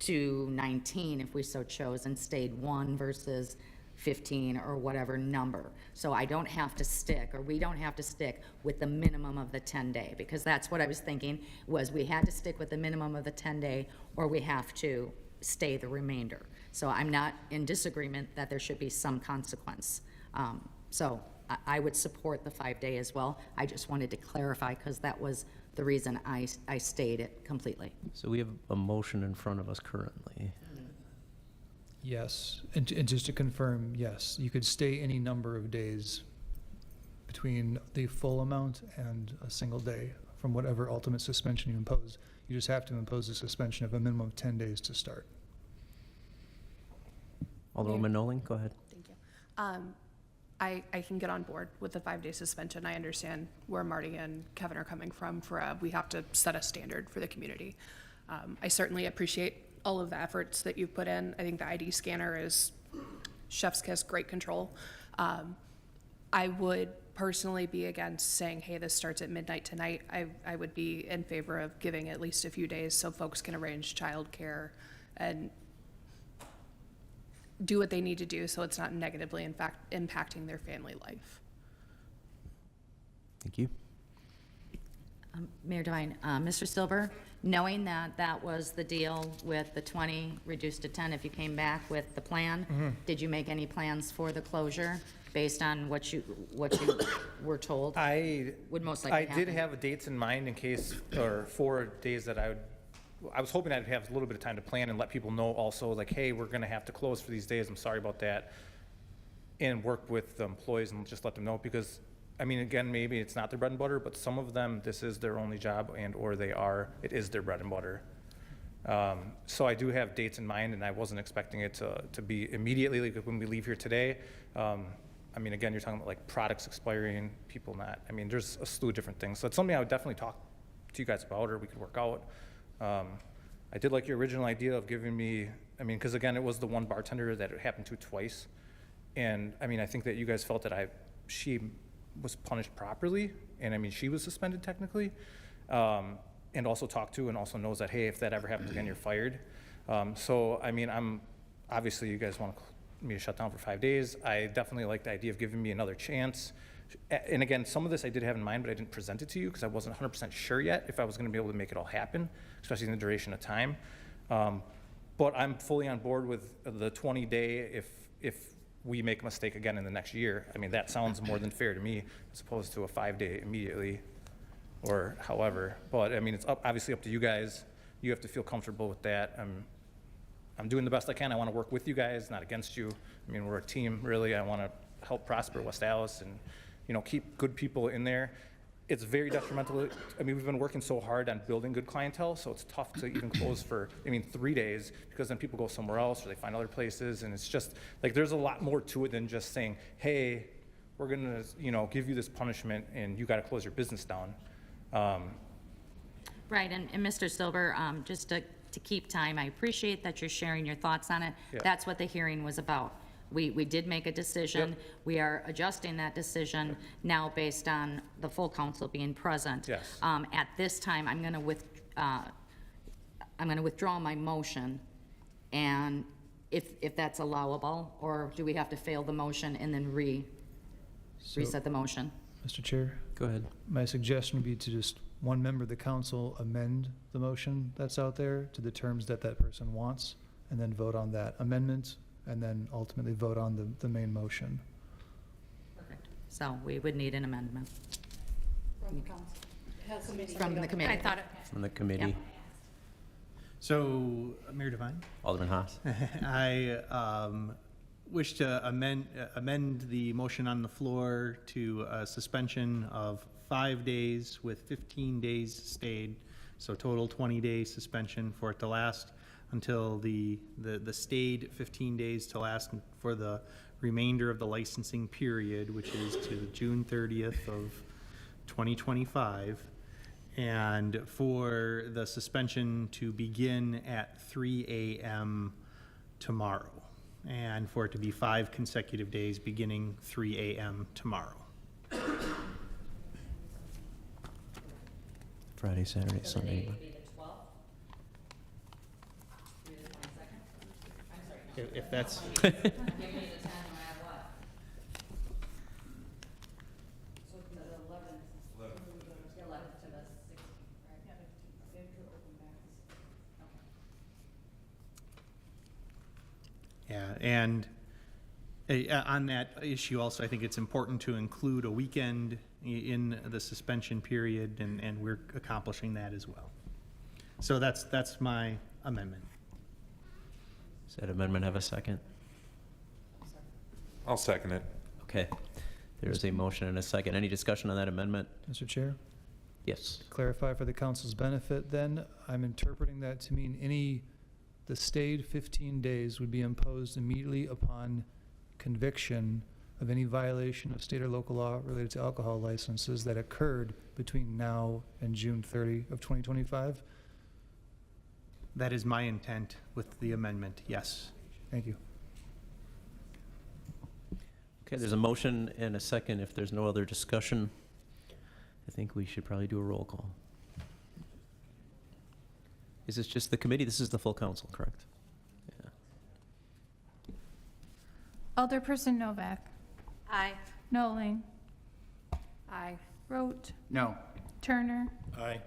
to 19 if we so chose, and stayed 1 versus 15 or whatever number. So I don't have to stick, or we don't have to stick with the minimum of the 10-day, because that's what I was thinking, was we had to stick with the minimum of the 10-day, or we have to stay the remainder. So I'm not in disagreement that there should be some consequence. So I would support the 5-day as well. I just wanted to clarify, because that was the reason I stayed it completely. So we have a motion in front of us currently. Yes, and just to confirm, yes, you could stay any number of days between the full amount and a single day from whatever ultimate suspension you impose. You just have to impose a suspension of a minimum of 10 days to start. Alderwoman Nolan, go ahead. Thank you. I can get on board with the 5-day suspension. I understand where Marty and Kevin are coming from we have to set a standard for the community. I certainly appreciate all of the efforts that you've put in. I think the ID scanner is chef's kiss, great control. I would personally be against saying, hey, this starts at midnight tonight. I would be in favor of giving at least a few days so folks can arrange childcare and do what they need to do so it's not negatively impacting their family life. Thank you. Mayor Devine, Mr. Stilber, knowing that that was the deal with the 20 reduced to 10, if you came back with the plan, did you make any plans for the closure based on what you were told would most likely happen? I did have dates in mind in case, or 4 days that I was hoping I'd have a little bit of time to plan and let people know also, like, hey, we're gonna have to close for these days, I'm sorry about that, and work with the employees and just let them know, because, I mean, again, maybe it's not their bread and butter, but some of them, this is their only job, or it is their bread and butter. So I do have dates in mind, and I wasn't expecting it to be immediately, like when we leave here today. I mean, again, you're talking about like products expiring, people not, I mean, there's a slew of different things. So it's something I would definitely talk to you guys about, or we could work out. I did like your original idea of giving me, I mean, because again, it was the one bartender that it happened to twice. And I mean, I think that you guys felt that she was punished properly, and I mean, she was suspended technically, and also talked to, and also knows that, hey, if that ever happens again, you're fired. So, I mean, obviously you guys want me to shut down for 5 days. I definitely like the idea of giving me another chance. And again, some of this I did have in mind, but I didn't present it to you because I wasn't 100% sure yet if I was gonna be able to make it all happen, especially in the duration of time. But I'm fully on board with the 20-day if we make a mistake again in the next year. I mean, that sounds more than fair to me, as opposed to a 5-day immediately, or however. But I mean, it's obviously up to you guys. You have to feel comfortable with that. I'm doing the best I can. I want to work with you guys, not against you. I mean, we're a team, really. I want to help prosper West Allis and, you know, keep good people in there. It's very detrimental. I mean, we've been working so hard on building good clientele, so it's tough to even close for, 3 days, because then people go somewhere else or they find other places, and it's just, like, there's a lot more to it than just saying, hey, we're gonna, give you this punishment and you gotta close your business down. Right, and Mr. Stilber, just to keep time, I appreciate that you're sharing your thoughts on it. Yeah. That's what the hearing was about. We did make a decision. Yep. We are adjusting that decision now based on the full council being present. Yes. At this time, I'm gonna withdraw my motion, and if that's allowable, or do we have to fail the motion and then reset the motion? Mr. Chair, Go ahead. my suggestion would be to just one member of the council amend the motion that's out there to the terms that that person wants, and then vote on that amendment, and then ultimately vote on the main motion. Perfect. So we would need an amendment. From the committee. I thought it, From the committee, Yep. So, Mayor Devine? Alderman Haas. I wish to amend the motion on the floor to a suspension of 5 days with 15 days stayed, so total 20-day suspension for it to last until the stayed 15 days to last for the remainder of the licensing period, which is to June 30th of 2025. And for the suspension to begin at 3 a.m. tomorrow, and for it to be 5 consecutive days beginning 3 a.m. tomorrow. Friday, Saturday, Sunday. If that's, yeah, and on that issue also, I think it's important to include a weekend in the suspension period, and we're accomplishing that as well. So that's my amendment. Does that amendment have a second? I'll second it. Okay. There is a motion and a second. Any discussion on that amendment? Mr. Chair? Yes. Clarify for the council's benefit, then, I'm interpreting that to mean any the stayed 15 days would be imposed immediately upon conviction of any violation of state or local law related to alcohol licenses that occurred between now and June 30 of 2025. That is my intent with the amendment, yes. Thank you. Okay, there's a motion and a second. If there's no other discussion, I think we should probably do a roll call. Is this just the committee? This is the full council, correct? Yeah. Alderperson Novak. Aye. Noling. Aye. Rote. No. Turner. Aye.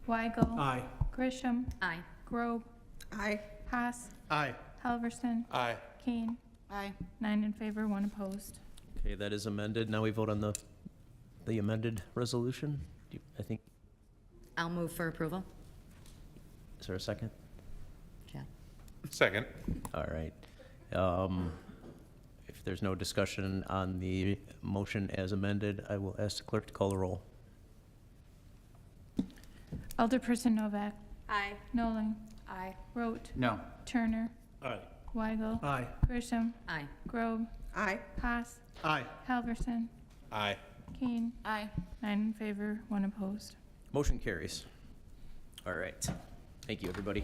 Weigel. Aye. Grisham. Aye. Grobe. Aye. Haas. Aye. Halverson. Aye. Kane. Aye. 9 in favor, 1 opposed. Okay, that is amended. Now we vote on the amended resolution. I think, I'll move for approval. is there a second? Yeah. Second. All right. If there's no discussion on the motion as amended, I will ask the clerk to call the roll. Alderperson Novak. Aye. Noling. Aye. Rote. No. Turner. Aye. Weigel. Aye. Grisham. Aye. Grobe. Aye. Haas. Aye. Halverson. Aye. Kane. Aye. 9 in favor, 1 opposed. Motion carries. All right. Thank you, everybody.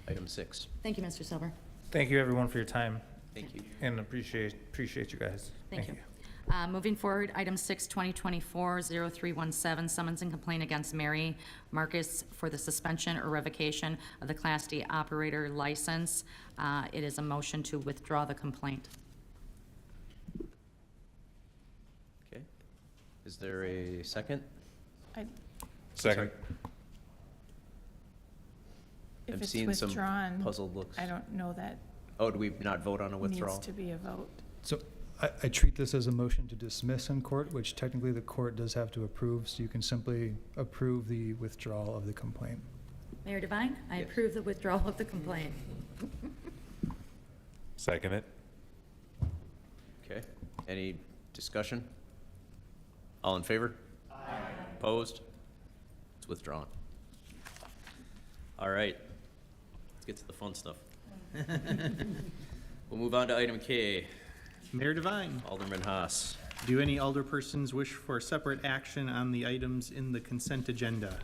Item 6. Thank you, Mr. Silver. Thank you, everyone, for your time, Thank you. and appreciate you guys. Thank you. Moving forward, item 6, 2024-0317, summons and complaint against Mary Marcus for the suspension or revocation of the Class D operator license. It is a motion to withdraw the complaint. Okay. Is there a second? Second. If I'm it's seeing some withdrawn, puzzled looks. I don't know that Oh, do we not vote on a withdrawal? needs to be a vote. So I treat this as a motion to dismiss in court, which technically the court does have to approve, so you can simply approve the withdrawal of the complaint. Mayor Devine, I Yes. approve the withdrawal of the complaint. Second it. Okay. Any discussion? All in favor? Aye. Opposed? It's withdrawn. All right. Let's get to the fun stuff. We'll move on to item K. Mayor Devine, Alderman Haas. do any alderpersons wish for separate action on the items in the consent agenda?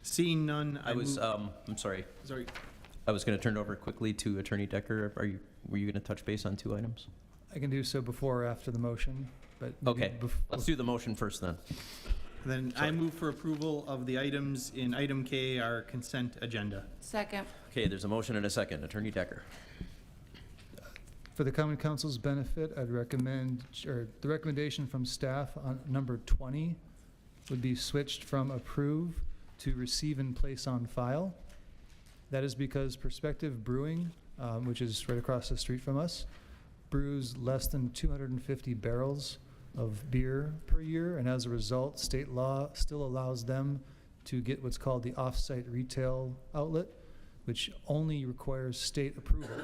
Seeing none, I was, I'm sorry. Sorry. I was going to turn it over quickly to Attorney Decker. Were you going to touch base on 2 items? I can do so before or after the motion, but. maybe Okay, let's do the motion first then. Then I move for approval of the items in item K, our consent agenda. Second. Okay, there's a motion and a second. Attorney Decker. For the common council's benefit, I'd recommend, or the recommendation from staff on number 20 would be switched from approve to receive and place on file. That is because Perspective Brewing, which is right across the street from us, brews less than 250 barrels of beer per year, and as a result, state law still allows them to get what's called the off-site retail outlet, which only requires state approval.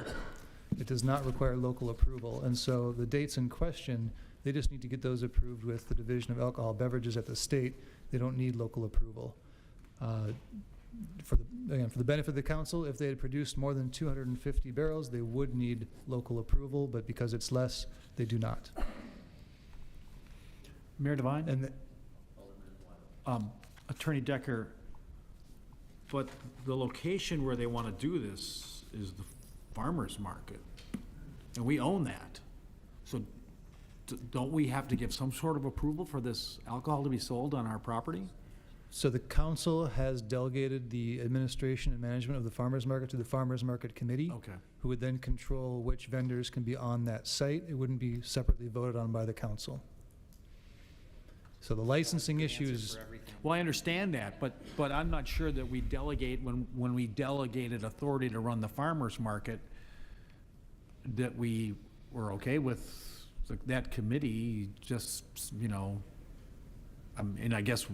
It does not require local approval. And so the dates in question, they just need to get those approved with the Division of Alcohol Beverages at the state. They don't need local approval. For the benefit of the council, if they had produced more than 250 barrels, they would need local approval, but because it's less, they do not. Mayor Devine? And Attorney Decker, but the location where they want to do this is the farmer's market, and we own that. So don't we have to give some sort of approval for this alcohol to be sold on our property? so the council has delegated the administration and management of the farmer's market to the farmer's market committee, Okay. who would then control which vendors can be on that site. It wouldn't be separately voted on by the council. So the licensing issues, Well, I understand that, but I'm not sure that we delegate, when we delegated authority to run the farmer's market, that we were okay with that committee just, and I guess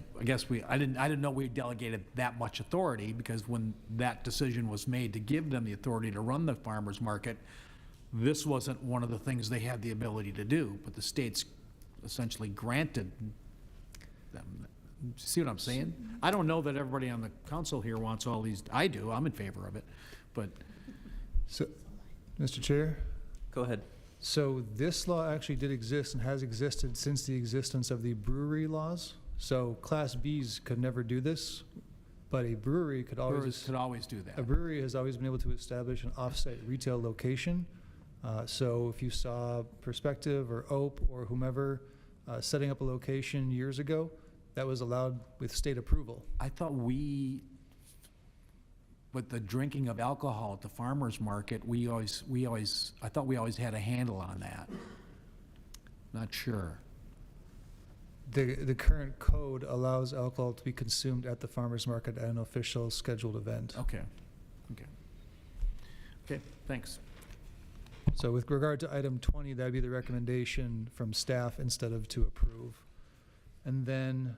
I didn't know we delegated that much authority, because when that decision was made to give them the authority to run the farmer's market, this wasn't one of the things they had the ability to do, but the state's essentially granted them See what I'm saying? I don't know that everybody on the council here wants all these, I do, I'm in favor of it, but So, Mr. Chair? Go ahead. So this law actually did exist and has existed since the existence of the brewery laws. So Class Bs could never do this, but a brewery could brewers always, could always do a that. brewery has always been able to establish an off-site retail location. So if you saw Perspective or Ope or whomever setting up a location years ago, that was allowed with state approval. I thought with the drinking of alcohol at the farmer's market, I thought we always had a handle on that. Not sure. The current code allows alcohol to be consumed at the farmer's market at an official scheduled event. Okay, okay. Okay, thanks. So with regard to item 20, that'd be the recommendation from staff instead of to approve. And then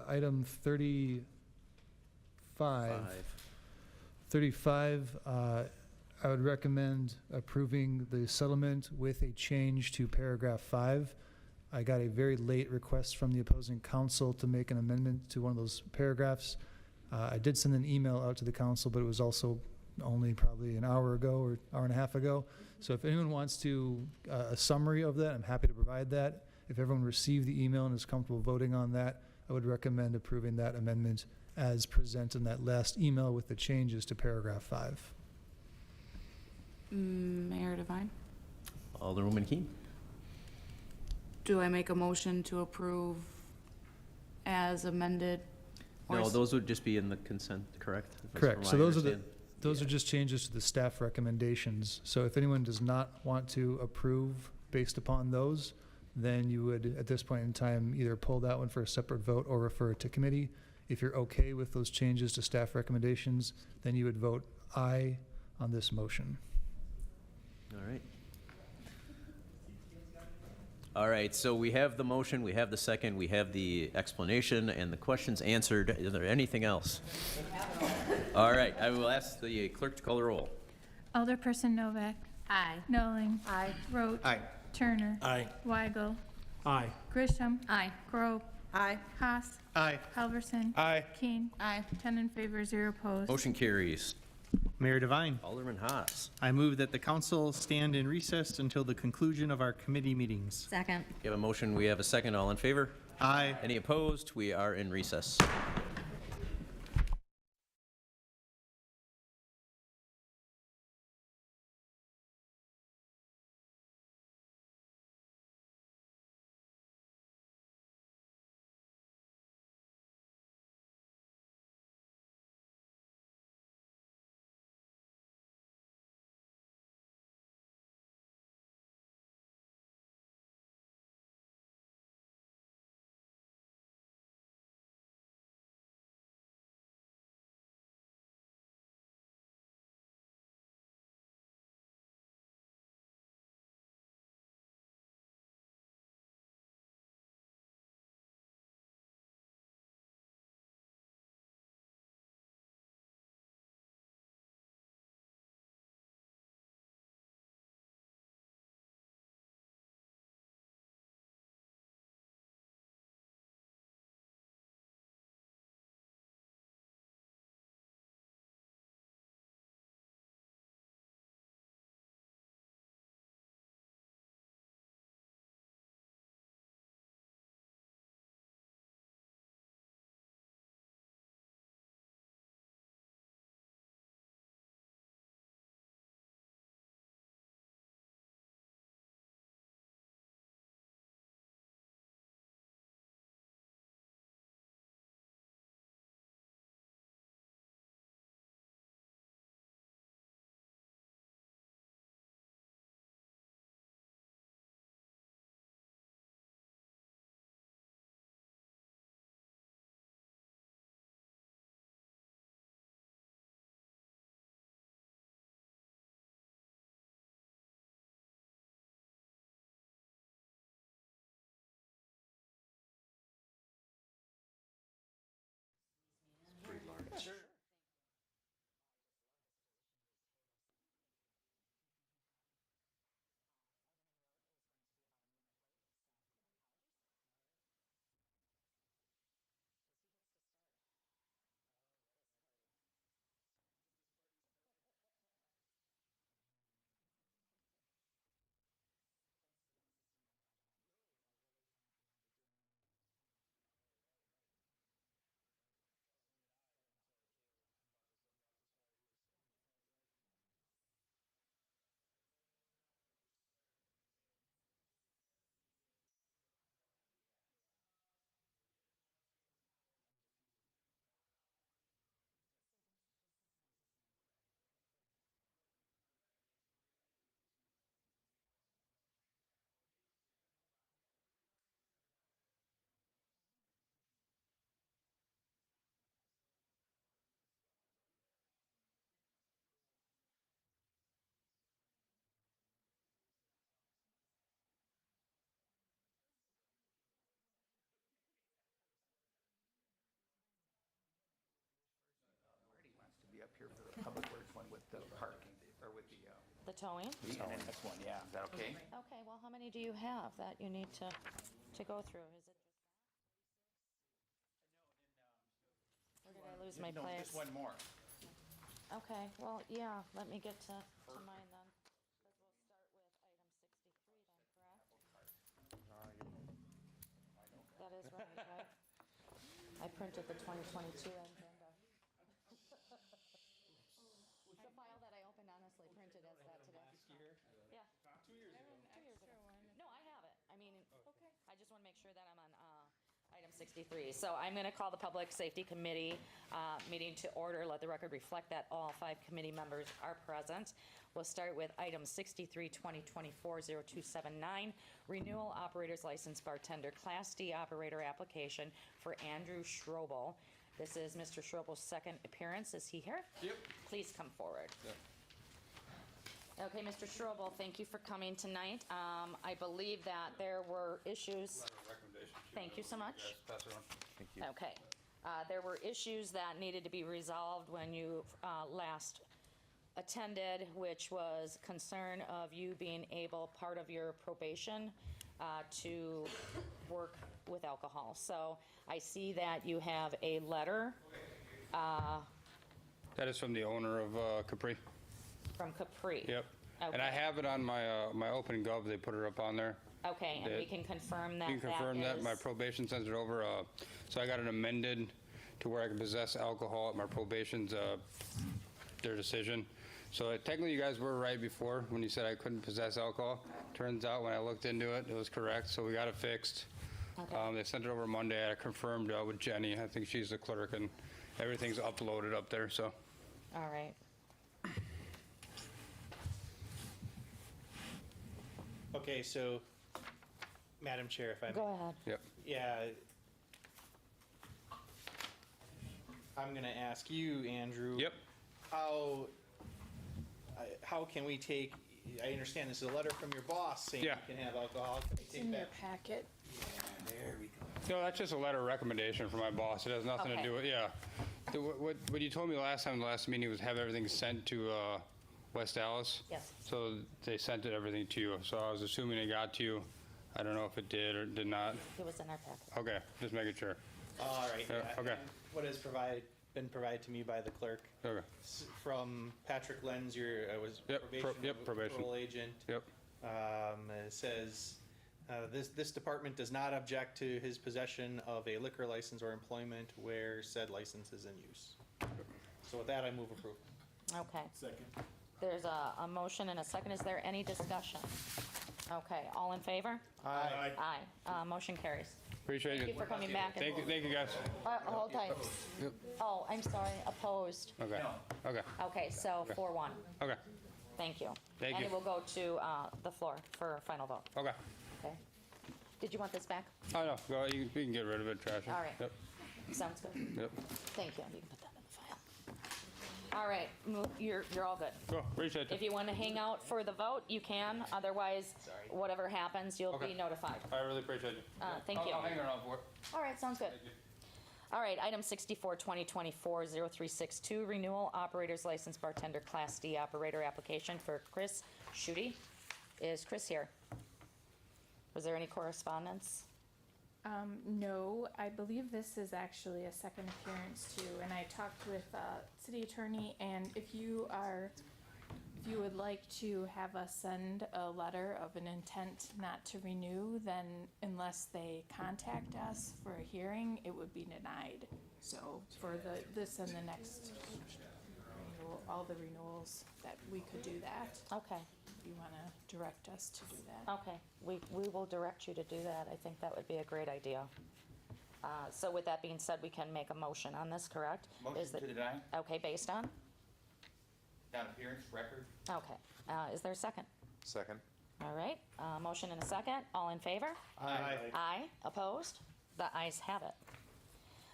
item 35. 35, I would recommend approving the settlement with a change to paragraph 5. I got a very late request from the opposing counsel to make an amendment to one of those paragraphs. I did send an email out to the council, but it was also only probably an hour ago or hour and a half ago. So if anyone wants to, a summary of that, I'm happy to provide that. If everyone received the email and is comfortable voting on that, I would recommend approving that amendment as presented in that last email with the changes to paragraph 5. Mayor Devine, Alderwoman Keene. do I make a motion to approve as amended? Or No, s- those would just be in the consent, correct? That's Correct. from So what I those are understand. those are just changes to the staff recommendations. So if anyone does not want to approve based upon those, then you would, at this point in time, either pull that one for a separate vote or refer it to committee. If you're okay with those changes to staff recommendations, then you would vote aye on this motion. All right. All right, so we have the motion, we have the second, we have the explanation, and the questions answered. Is there anything else? All right, I will ask the clerk to call the roll. Alderperson Novak. Aye. Noling. Aye. Roach. Aye. Turner. Aye. Weigel. Aye. Grisham. Aye. Grope. Aye. Haas. Aye. Halverson. Aye. Keen. Aye. 10 in favor, 0 opposed. Motion carries. Mayor Devine, Alderman Haas. I move that the council stand in recess until the conclusion of our committee meetings. Second. We have a motion, we have a second. All in favor? Aye. Any opposed? We are in recess. here for the Public Works one with the parking, or with the, The towing? the NS one, yeah, is that okay? Okay, well, how many do you have that you need to go through? Is it just that? Or did I lose my No, place? just one more. Okay, well, yeah, let me get to mine then. Because we'll start with item 63 then, correct? That is right, right? I printed the 2022 agenda. The file that I opened honestly printed as that today. Last year? Yeah. 2 years ago. 2 years ago. No, I have it. I mean, I just want to make sure that I'm on item 63. So I'm going to call the Public Safety Committee meeting to order. Let the record reflect that all 5 committee members are present. We'll start with item 63, 2024-0279, renewal operator's license bartender Class D operator application for Andrew Schrobel. This is Mr. Schrobel's second appearance. Is he here? Yep. Please come forward. Okay, Mr. Schrobel, thank you for coming tonight. I believe that there were issues. Thank you so much. Thank you. Okay. There were issues that needed to be resolved when you last attended, which was concern of you being able, part of your probation, to work with alcohol. So I see that you have a letter That is from the owner of Capri. from Capri. Yep. And I Okay. have it on my my Open Gov. They put it up on there. Okay, and we It- can confirm that You can confirm that. My is- probation sends it over. So I got it amended to where I can possess alcohol at my probation's their decision. So technically, you guys were right before when you said I couldn't possess alcohol. Turns out when I looked into it, it was correct. So we got it fixed. Okay. They sent it over Monday. I confirmed with Jenny. I think she's the clerk, and everything's uploaded up there. So. All right. Okay, so, Madam Chair, if I may. Go ahead. Yep. Yeah. I'm going to ask you, Andrew. Yep. How can we take, I understand this is a letter from your boss saying you Yeah. can have alcohol. Can we take In your that? packet. There we go. No, that's just a letter of recommendation from my boss. It has nothing to Okay. do with, yeah. What you told me last time, the last meeting, was have everything sent to West Dallas. Yes. So they sent everything to you. So I was assuming it got to you. I don't know if it did or did not. It was in our packet. Okay, just making sure. All right. Yeah, okay. And what has been provided to me by the clerk Okay, from Patrick Lenz, was Yep, probation. probation. Patrol agent. yep. It says, this department does not object to his possession of a liquor license or employment where said license is in use. So with that, I move approval. Okay. Second. There's a motion and a second. Is there any discussion? Okay, all in favor? Aye. Aye. Motion carries. Appreciate Thank you it. for coming back. Thank you, guys. Hold tight. Oh, I'm sorry, opposed. Okay, okay, Okay, so 4-1. okay, Thank you. Thank And you. it will go to the floor for final vote. okay. Okay. Did you want this back? Oh, no, go, you can get rid of it, trash it. All right. Yep, Sounds good. yep. Thank you. You can put that in the file. All right, you're all good. Go, appreciate If it. you want to hang out for the vote, you can. Otherwise, whatever happens, you'll be Okay. notified. I really appreciate it. Thank you. I'll hang around for it. All right, sounds good. All right, item 64, 2024-0362, renewal operator's license bartender Class D operator application for Chris Schutte. Is Chris here? Was there any correspondence? No, I believe this is actually a second appearance too, and I talked with city attorney, and if you would like to have us send a letter of an intent not to renew, then unless they contact us for a hearing, it would be denied. So for this and the next renewal, all the renewals, that we could do that, Okay, if you want to direct us to do that. okay. We will direct you to do that. I think that would be a great idea. So with that being said, we can make a motion on this, correct? Motion Is to the- deny, Okay, based on? non-appearance, record. Okay. Is there a second? Second. All right, motion and a second. All in favor? Aye. Aye. Opposed? The ayes have it.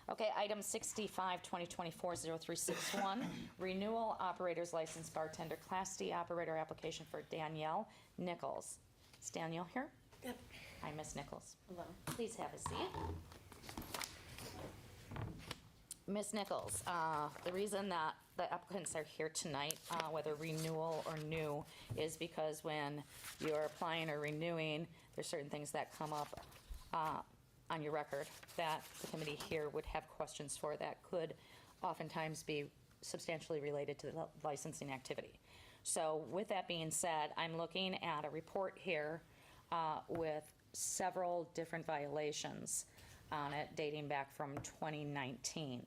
Okay, item 65, 2024-0361, renewal operator's license bartender Class D operator application for Danielle Nichols. Is Danielle here? Yep. Hi, Miss Nichols. Hello. Please have a seat. Ms. Nichols, the reason that the applicants are here tonight, whether renewal or new, is because when you're applying or renewing, there's certain things that come up on your record that the committee here would have questions for that could oftentimes be substantially related to the licensing activity. So with that being said, I'm looking at a report here with several different violations on it dating back from 2019.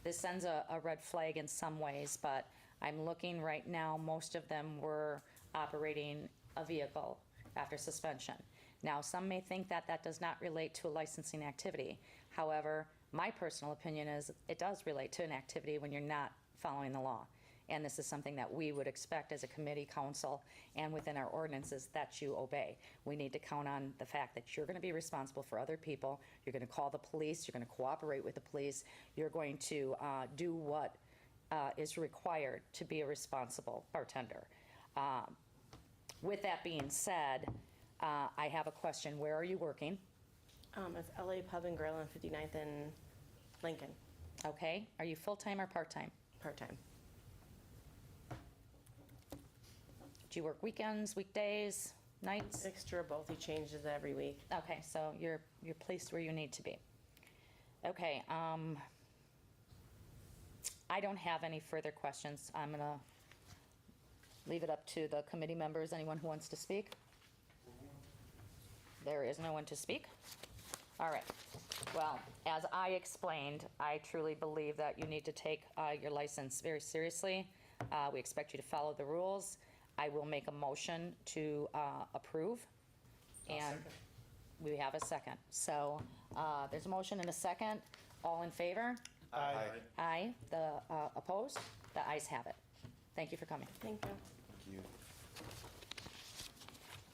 This sends a red flag in some ways, but I'm looking right now, most of them were operating a vehicle after suspension. Now, some may think that that does not relate to a licensing activity. However, my personal opinion is it does relate to an activity when you're not following the law. And this is something that we would expect as a committee, council, and within our ordinances that you obey. We need to count on the fact that you're going to be responsible for other people. You're going to call the police. You're going to cooperate with the police. You're going to do what is required to be a responsible bartender. With that being said, I have a question. Where are you working? It's LA Pub and Grill on 59th and Lincoln. Okay. Are you full-time or part-time? Part-time. Do you work weekends, weekdays, nights? Mixture of both. He changes every week. Okay, so you're placed where you need to be. Okay, I don't have any further questions. I'm gonna leave it up to the committee members. Anyone who wants to speak? There is no one to speak. All right. Well, as I explained, I truly believe that you need to take your license very seriously. We expect you to follow the rules. I will make a motion to approve. And we have a second. So there's a motion and a second. All in favor? Aye. Aye. The opposed? The ayes have it. Thank you for coming. Thank you. Thank you.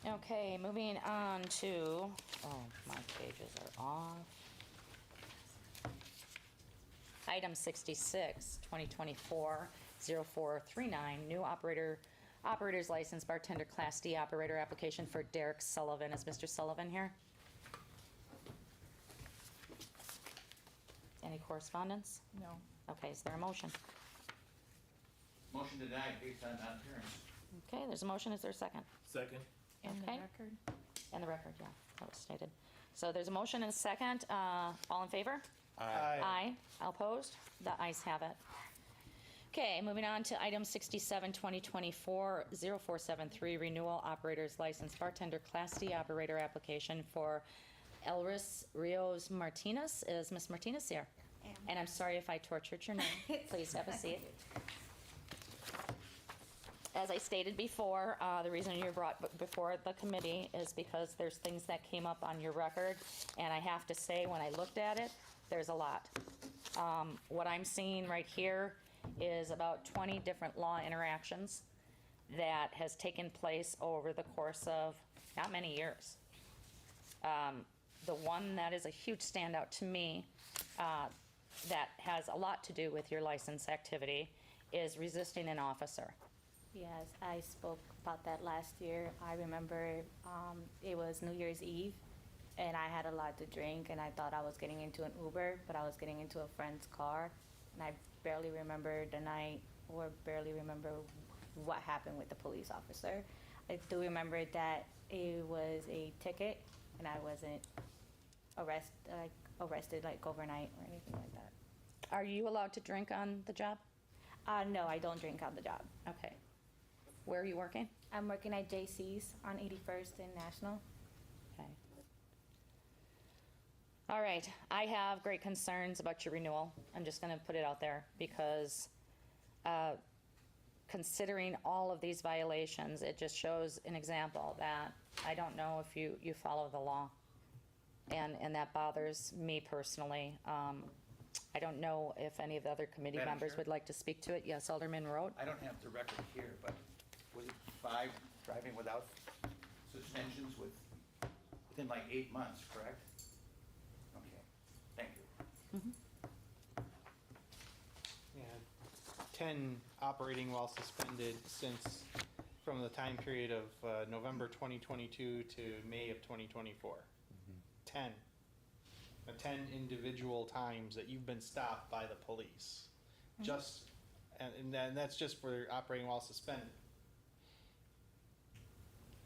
Okay, moving on to, oh, my pages are off. Item 66, 2024-0439, new operator's license, bartender Class D operator application for Derek Sullivan. Is Mr. Sullivan here? Any correspondence? No. Okay, is there a motion? Motion denied based on non-appearance. Okay, there's a motion. Is there a second? Second. And the Okay. record? And the record, yeah, that was stated. So there's a motion and a second. All in favor? Aye. All opposed? The ayes have it. Okay, moving on to item 67, 2024-0473, renewal operator's license, bartender Class D operator application for Elris Rios Martinez. Is Ms. Martinez here? And I'm sorry if I tortured your name. Please have a seat. As I stated before, the reason you're brought before the committee is because there's things that came up on your record, and I have to say, when I looked at it, there's a lot. What I'm seeing right here is about 20 different law interactions that has taken place over the course of not many years. The one that is a huge standout to me that has a lot to do with your license activity is resisting an officer. Yes, I spoke about that last year. I remember it was New Year's Eve, and I had a lot to drink, and I thought I was getting into an Uber, but I was getting into a friend's car, and I barely remember the night or barely remember what happened with the police officer. I do remember that it was a ticket, and I wasn't arrested like overnight or anything like that. Are you allowed to drink on the job? No, I don't drink on the job. Okay. Where are you working? I'm working at JC's on 81st and National. Okay. All right, I have great concerns about your renewal. I'm just gonna put it out there because considering all of these violations, it just shows an example that I don't know if you follow the law. And that bothers me personally. I don't know if any of the other committee Madam members Chair? would like to speak to it. Yes, Alderman Road? I don't have the record here, but was it 5 driving without suspensions within like 8 months, correct? Okay, thank you. Yeah, 10 operating while suspended since, from the time period of November 2022 to May of 2024. 10. 10 individual times that you've been stopped by the police. Just, and then that's just for operating while suspended.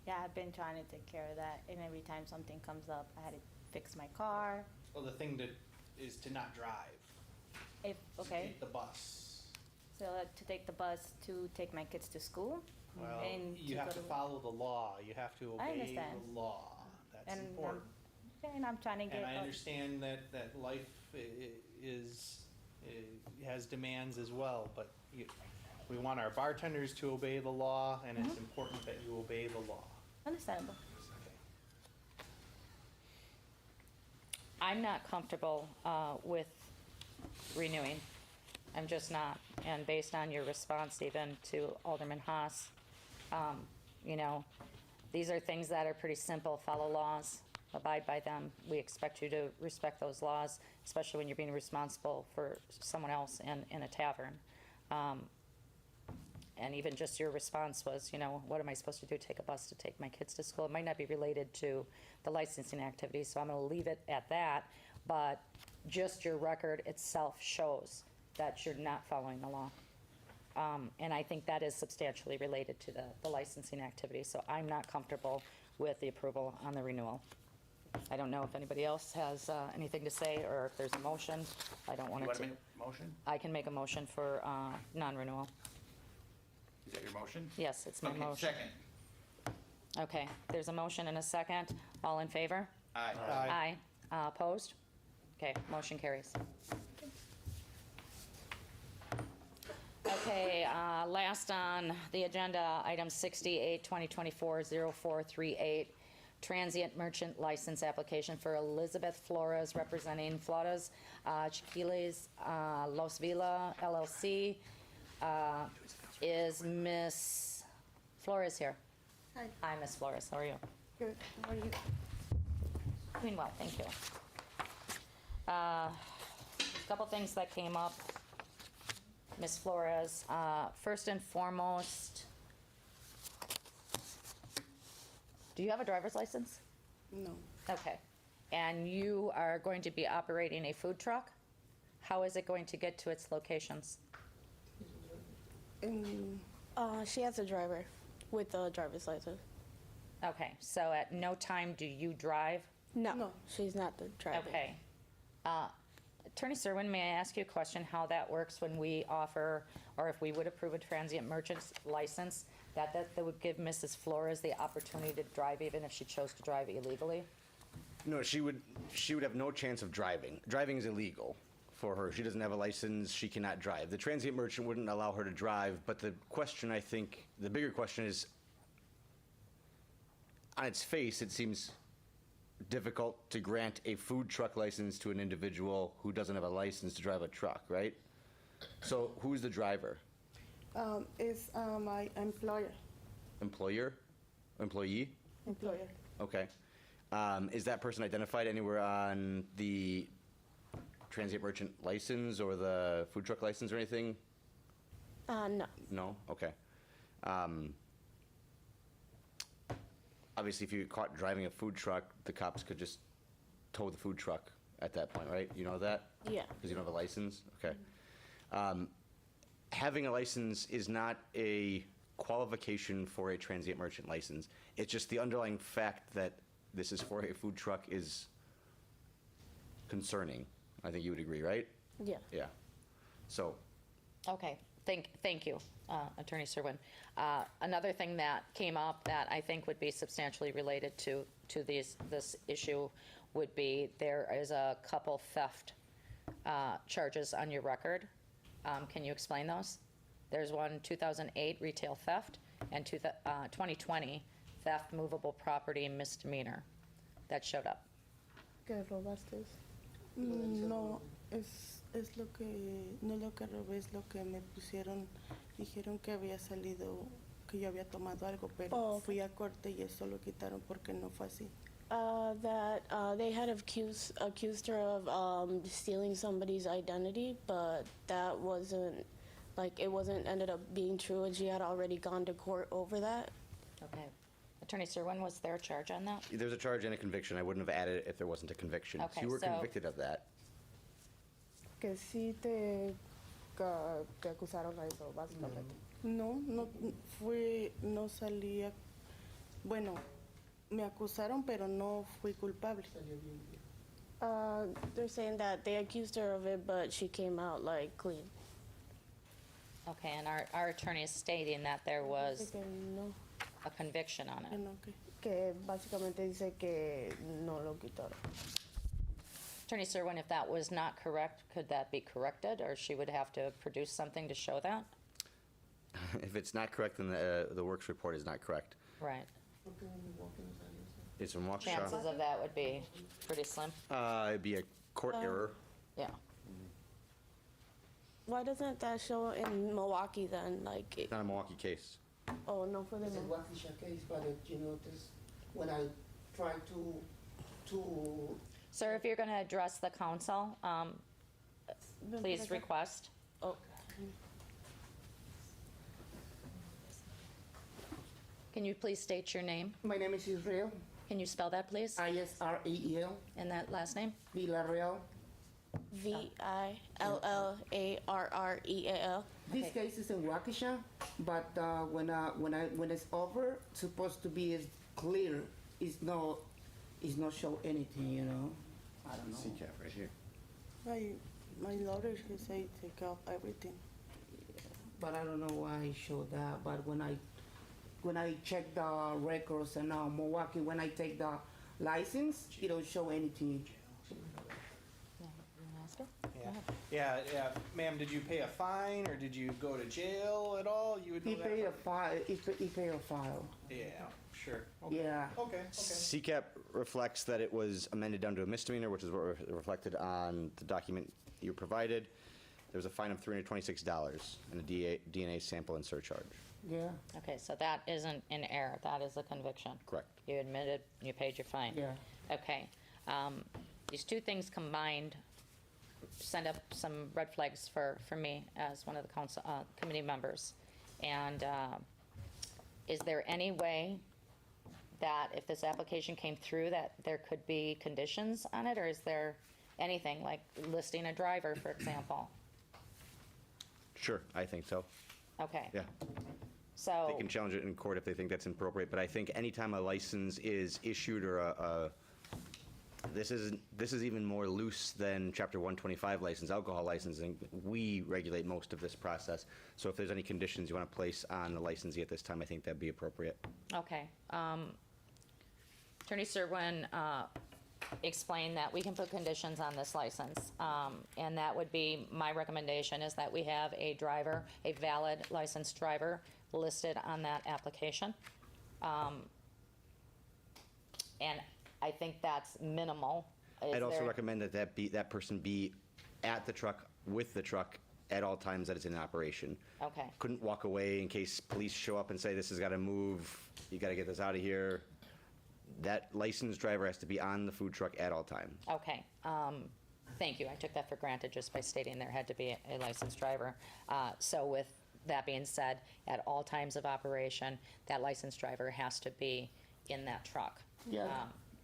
Yeah, I've been trying to take care of that, and every time something comes up, I had to fix my car. Well, the thing is to not drive. If, okay, Take the bus. so to take the bus to take my kids to school. Well, and you go have to follow the law. You have to I obey understand. the law. That's And, important. And I'm trying to get. And I understand that life has demands as well, but we want our bartenders to obey the law, and it's important that you obey the law. Understandable. I'm not comfortable with renewing. I'm just not. And based on your response even to Alderman Haas, you know, these are things that are pretty simple. Follow laws, abide by them. We expect you to respect those laws, especially when you're being responsible for someone else in a tavern. And even just your response was, you know, what am I supposed to do? Take a bus to take my kids to school? It might not be related to the licensing activity, so I'm going to leave it at that. But just your record itself shows that you're not following the law. And I think that is substantially related to the licensing activity. So I'm not comfortable with the approval on the renewal. I don't know if anybody else has anything to say, or if there's a motion. I don't want You to. want to make a motion? I can make a motion for non-renewal. Is that your motion? Yes, it's my Okay, motion. second. Okay, there's a motion and a second. All in favor? Aye. Aye. Opposed? Okay, motion carries. Okay, last on the agenda, item 68, 2024-0438, transient merchant license application for Elizabeth Flores representing Flores Chiquiles Los Villa LLC. Is Miss Flores here? Hi. Hi, Miss Flores, how are you? Good. How are you? Doing well, thank you. A couple things that came up, Ms. Flores. First and foremost, do you have a driver's license? No. Okay. And you are going to be operating a food truck? How is it going to get to its locations? She has a driver with a driver's license. Okay, so at no time do you drive? No, she's not the driver. Okay. Attorney Serwin, may I ask you a question, how that works when we offer, or if we would approve a transient merchant's license, that would give Mrs. Flores the opportunity to drive even if she chose to drive illegally? No, she would have no chance of driving. Driving is illegal for her. She doesn't have a license, she cannot drive. The transient merchant wouldn't allow her to drive, but the question, I think, the bigger question is, on its face, it seems difficult to grant a food truck license to an individual who doesn't have a license to drive a truck, right? So who's the driver? It's my employer. Employer? Employee? Employer. Okay. Is that person identified anywhere on the transient merchant license or the food truck license or anything? No. No? Okay. Obviously, if you get caught driving a food truck, the cops could just tow the food truck at that point, right? You know that? Yeah. Because you don't have a license? Okay. Having a license is not a qualification for a transient merchant license. It's just the underlying fact that this is for a food truck is concerning. I think you would agree, right? Yeah. Yeah. So, Okay, thank you, Attorney Serwin. Another thing that came up that I think would be substantially related to this issue would be there is a couple theft charges on your record. Can you explain those? There's one 2008 retail theft and 2020 theft movable property misdemeanor that showed up. ¿Que robaste? No, es lo que, no lo que robé, es lo que me pusieron, dijeron que había salido, que yo había tomado algo, pero fui a corte y eso lo quitaron porque no fue así. That they had accused her of stealing somebody's identity, but that wasn't, like, it wasn't ended up being true, and she had already gone to court over that. Okay. Attorney Serwin, was there a charge on that? There's a charge and a conviction. I wouldn't have added it if there wasn't a conviction. Okay, So you were so- convicted of that. Que sí te acusaron a eso, básicamente. No, no salía. Bueno, me acusaron, pero no fui culpable. They're saying that they accused her of it, but she came out like clean. Okay, and our attorney is stating that there was Dice que no, a conviction on Que it. no, que básicamente dice que no lo quitaron. Attorney Serwin, if that was not correct, could that be corrected, or she would have to produce something to show that? If it's not correct, then the works report is not correct. Right. It's from Waukesha. Chances of that would be pretty slim. It'd be a court error. Yeah. Why doesn't that show in Milwaukee then? Like, It's not a Milwaukee case. oh, no for the It's a Waukesha case, but when I try to Sir, if you're going to address the council, please request. Oh. Can you please state your name? My name is Israel. Can you spell that, please? Isreel. And that last name? Villarreal. Villarreal. This case is in Waukesha, but when it's over, supposed to be is clear. It's not show anything, you know. I don't know. CCAP right here. My lawyer, he say take off everything. But I don't know why he showed that. But when I check the records in Milwaukee, when I take the license, it don't show anything. Yeah, ma'am, did you pay a fine or did you go to jail at all? You would know He that paid a from- file. He paid a file. Yeah, sure. Okay. Yeah. Okay. CCAP reflects that it was amended down to a misdemeanor, which is what reflected on the document you provided. There was a fine of $326 and a DNA sample and surcharge. Yeah. Okay, so that isn't an error, that is a conviction. Correct. You admitted, you paid your fine. Yeah. Okay. These two things combined send up some red flags for me as one of the council, committee members. And is there any way that if this application came through, that there could be conditions on it? Or is there anything, like listing a driver, for example? Sure, I think so. Okay. Yeah. So. They can challenge it in court if they think that's inappropriate, but I think anytime a license is issued or this is even more loose than Chapter 125 license, alcohol licensing. We regulate most of this process. So if there's any conditions you want to place on the licensee at this time, I think that'd be appropriate. Okay. Attorney Serwin explained that we can put conditions on this license. And that would be, my recommendation is that we have a driver, a valid licensed driver listed on that application. And I think that's minimal. Is I'd also there- recommend that that person be at the truck with the truck at all times that it's in operation. Okay. Couldn't walk away in case police show up and say, this has got to move, you got to get this out of here. That licensed driver has to be on the food truck at all times. Okay, thank you. I took that for granted just by stating there had to be a licensed driver. So with that being said, at all times of operation, that licensed driver has to be in that truck. Yeah.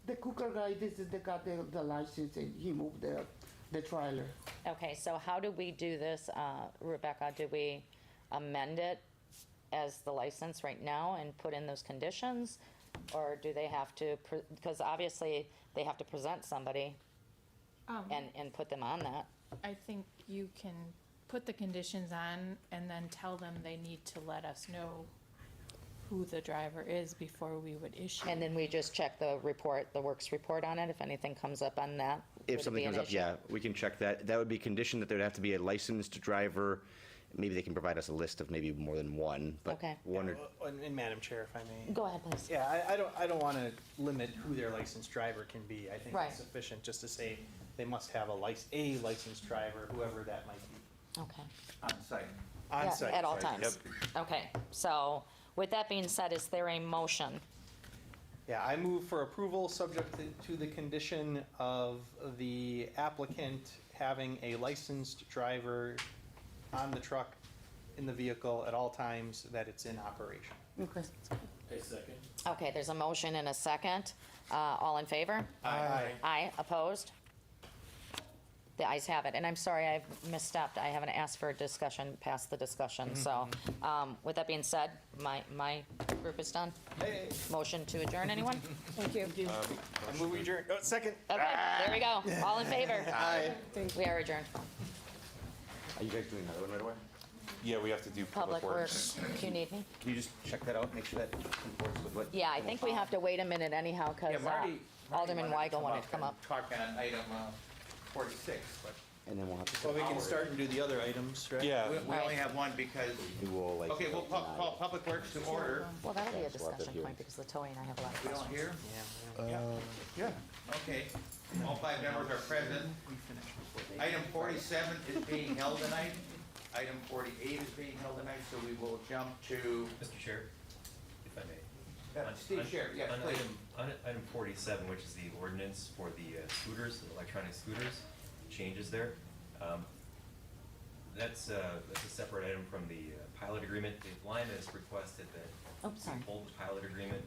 The cooker guy, this is the guy the license and he moved the trailer. Okay, so how do we do this, Rebecca? Do we amend it as the license right now and put in those conditions? Or do they have to, because obviously they have to present somebody and put them on that. I think you can put the conditions on and then tell them they need to let us know who the driver is before we would issue. And then we just check the report, the works report on it, if anything comes up on that? would If it something be an comes up, issue? yeah, we can check that. That would be conditioned that there'd have to be a licensed driver. Maybe they can provide us a list of maybe more than one, but Okay. one or, And Madam Chair, if I may. Go ahead, please. Yeah, I don't want to limit who their licensed driver can be. I think Right. it's sufficient just to say they must have a licensed driver, whoever that might be. Okay. On site. On Yeah, site. at all sorry. times. Okay, so with that being said, is there a motion? Yeah, I move for approval, subject to the condition of the applicant having a licensed driver on the truck, in the vehicle at all times that it's in operation. Okay. Okay, there's a motion and a second. All in favor? Aye. Aye, opposed? The ayes have it. And I'm sorry, I've misstepped. I haven't asked for a discussion past the discussion. So with that being said, my group is done. Motion to adjourn, anyone? Thank you. I move we adjourn. Oh, second. Okay, there we go. All in favor? Aye. We are adjourned. Are you guys doing another one right away? Yeah, we have to do Public Works, do you need me? Can you just check that out, make sure that comports with what? Yeah, I think we have to wait a minute anyhow, because Alderman Weigel wanted to come up. Talk on item 46, but. And then we'll have to. Well, we can start and do the other items, right? Yeah. We only have one because, We will like. okay, we'll call Public Works to order. Well, that'll be a discussion point, because Latoya and I have a lot of We don't questions. hear? Yeah. Okay, all 5 members are present. Item 47 is being held tonight. Item 48 is being held tonight, so we will jump to, Mr. Chair, if I may. Steve Sherrick, yes, On please. item 47, which is the ordinance for the scooters, the electronic scooters, changes there. That's a separate item from the pilot agreement. The line has requested that Oh, sorry. we hold the pilot agreement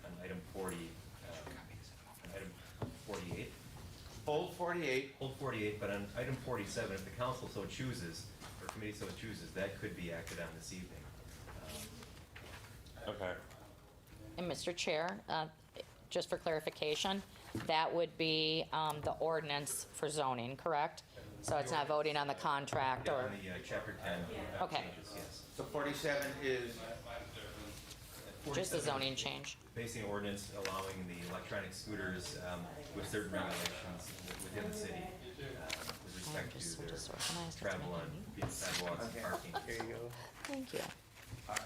on item 48. Hold 48. Hold 48, but on item 47, if the council so chooses, or committee so chooses, that could be acted on this evening. Okay. And Mr. Chair, just for clarification, that would be the ordinance for zoning, correct? So it's not voting on the contract Yeah, or, on the chapter 10 Okay. changes, yes. So 47 is, just the zoning change. Basing ordinance allowing the electronic scooters with certain regulations within the city with respect just to their disorganized. travel on sidewalks and parking. there you go. Thank you. All right.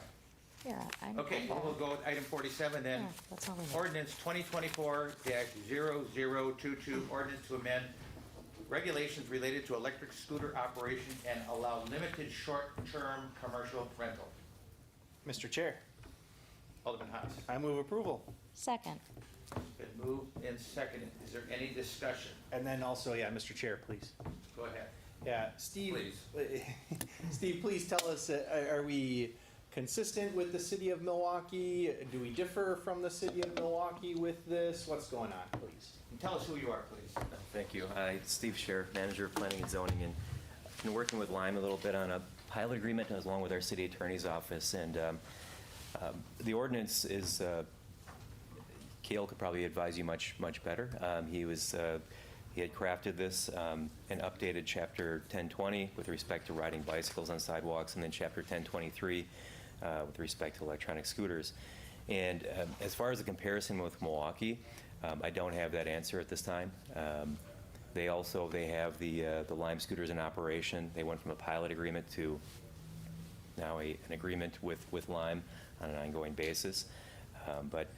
Yeah, I'm. Okay, I'm- we'll go with item 47 then. Yeah, that's all we need. Ordinance 2024-0022, ordinance to amend regulations related to electric scooter operation and allow limited short-term commercial rental. Mr. Chair, Alderman Haas. I move approval. Second. Been moved and seconded. Is there any discussion? And then also, yeah, Mr. Chair, please. Go ahead. Yeah, Steve. Please. Steve, please tell us, are we consistent with the city of Milwaukee? Do we differ from the city of Milwaukee with this? What's going on, please? And tell us who you are, please. Thank you. Steve Scher, Manager of Planning and Zoning, and I've been working with Lime a little bit on a pilot agreement along with our city attorney's office. And the ordinance is, Cale could probably advise you much better. He had crafted this and updated Chapter 1020 with respect to riding bicycles on sidewalks, and then Chapter 1023 with respect to electronic scooters. And as far as the comparison with Milwaukee, I don't have that answer at this time. They have the Lime scooters in operation. They went from a pilot agreement to now an agreement with Lime on an ongoing basis. But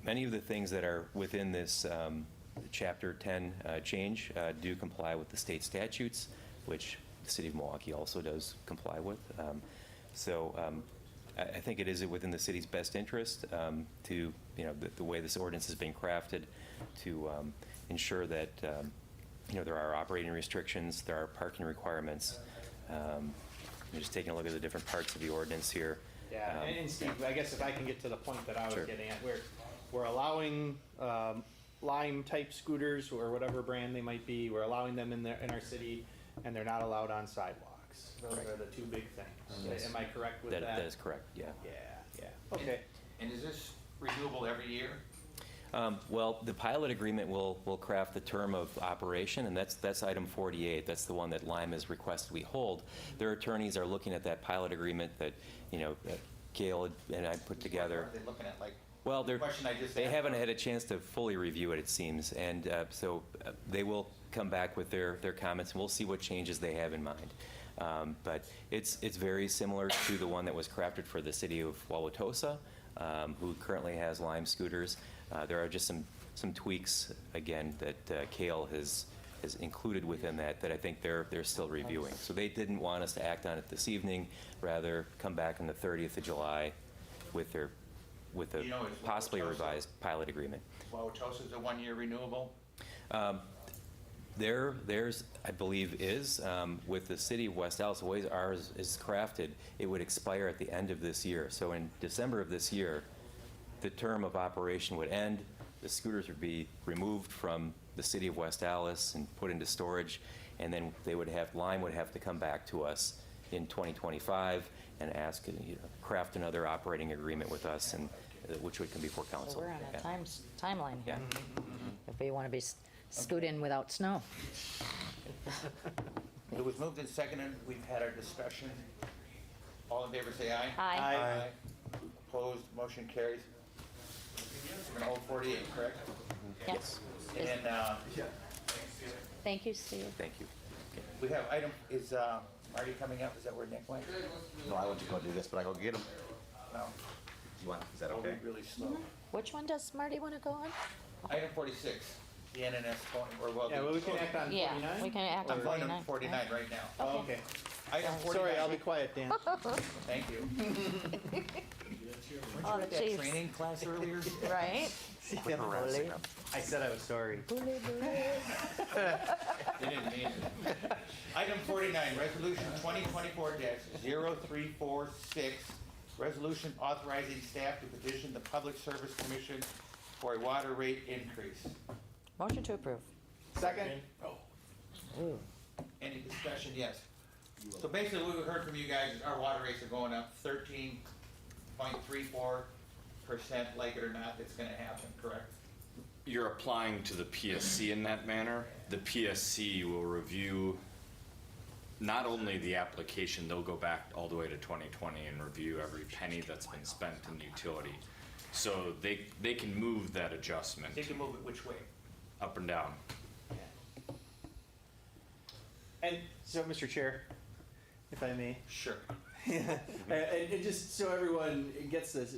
many of the things that are within this Chapter 10 change do comply with the state statutes, which the city of Milwaukee also does comply with. I think it is within the city's best interest to, the way this ordinance is being crafted, to ensure that, there are operating restrictions, there are parking requirements. I'm just taking a look at the different parts of the ordinance here. Yeah, and Steve, I guess if I can get to the point that I was Sure. getting at, we're allowing Lime-type scooters, or whatever brand they might be, we're allowing them in our city, and they're not allowed on sidewalks. Those are the two big things. Yes. Am I correct with that? That is correct, yeah. Yeah, okay. And is this renewable every year? Well, the pilot agreement will craft the term of operation, and that's item 48. That's the one that Lime has requested we hold. Their attorneys are looking at that pilot agreement that, that Gail and I put together. What are they looking at, like, Well, the question I just they asked? haven't had a chance to fully review it, it seems, and so they will come back with their comments, and we'll see what changes they have in mind. But it's very similar to the one that was crafted for the city of Wauwatosa, who currently has Lime scooters. There are just some tweaks, again, that Cale has included within that I think they're still reviewing. So they didn't want us to act on it this evening, rather come back on the 30th of July with a You know, is possibly Wauwatosa- revised pilot agreement. Wauwatosa is a one-year renewable? Theirs, I believe, is, with the city of West Allis, the way ours is crafted, it would expire at the end of this year. So in December of this year, the term of operation would end, the scooters would be removed from the city of West Allis and put into storage, and then Lime would have to come back to us in 2025 and ask, craft another operating agreement with us, and which would come before council. So we're on Yeah. a timeline Yeah. here. If we want to be scooting without snow. It was moved and seconded. We've had our discussion. All in favor, say aye. Aye. Opposed, motion carries. We're gonna hold 48, correct? Yes. And then, Thank you, Steve. Thank you. we have item, is Marty coming up? Is that where Nick went? No, I went to go do this, but I go get him. No. You want, is that We'll okay? be really slow. Which one does Marty want to go on? Item 46, the NNS phone, or well. Yeah, well, we can act on 49? Yeah, we can act on I'm going 49. on 49 right now. Oh, okay. Item 49. Sorry, I'll be quiet, Dan. Thank you. Oh, the That Chiefs. training class earlier? Right? I said I was sorry. They didn't mean it. Item 49, Resolution 2024-0346, resolution authorizing staff to petition the Public Service Commission for a water rate increase. Motion to approve. Second? Ooh. Any discussion? Yes. So basically, what we heard from you guys is our water rates are going up 13.34%, like it or not, it's gonna happen, correct? You're applying to the PSC in that manner. The PSC will review not only the application, they'll go back all the way to 2020 and review every penny that's been spent in utility. So they can move that adjustment They can move it which way? up and down. And so, Mr. Chair, if I may. Sure. And just so everyone gets this,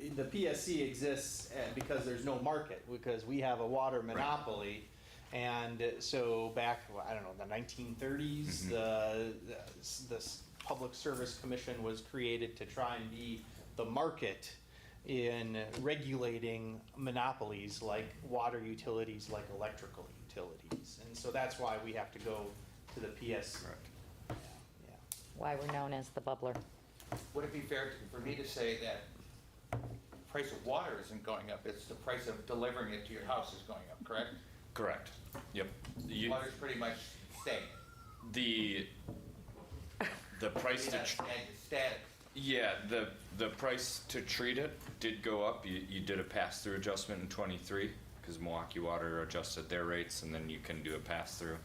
the PSC exists because there's no market, because we have a water monopoly. And so back, I don't know, the 1930s, the Public Service Commission was created to try and be the market in regulating monopolies like water utilities, like electrical utilities. And so that's why we have to go to the PSC. Why we're known as the bubbler. Would it be fair for me to say that price of water isn't going up, it's the price of delivering it to your house is going up, correct? Correct. Yep. Water's pretty much staying. The price to Static. Yeah, the price to treat it did go up. You did a pass-through adjustment in '23 because Milwaukee Water adjusted their rates, and then you can do a pass-through.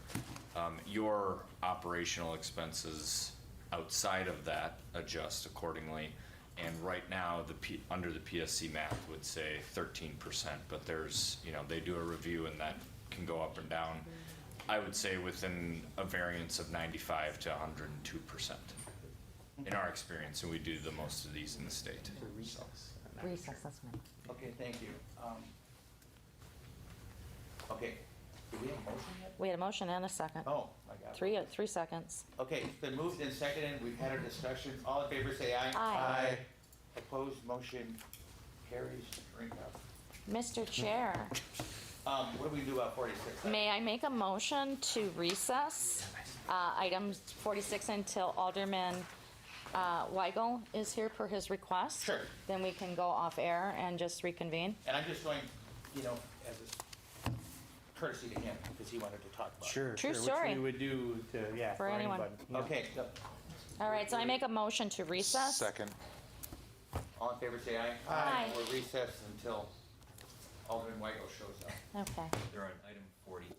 Your operational expenses outside of that adjust accordingly. And right now, under the PSC math would say 13%, but there's, they do a review and that can go up and down. I would say within a variance of 95 to 102% in our experience, and we do the most of these in the state. Recess, that's me. Okay, thank you. Okay, do we have a motion yet? We had a motion and a second. Oh, my God. 3 seconds. Okay, it's been moved and seconded, we've had our discussion. All in favor, say aye. Aye. Opposed, motion carries. Drink up. Mr. Chair, What do we do about 46? may I make a motion to recess items 46 until Alderman Weigel is here for his request? Sure. Then we can go off air and just reconvene. And I'm just going, as a courtesy to him, because he wanted to talk about it. Sure. True sure, story. Which we would do to, For anyone. anybody. Okay, All right, so I make a motion to recess. Second. All in favor, say aye. Aye. We're recessed until Alderman Weigel shows up. Okay. They're on item 42.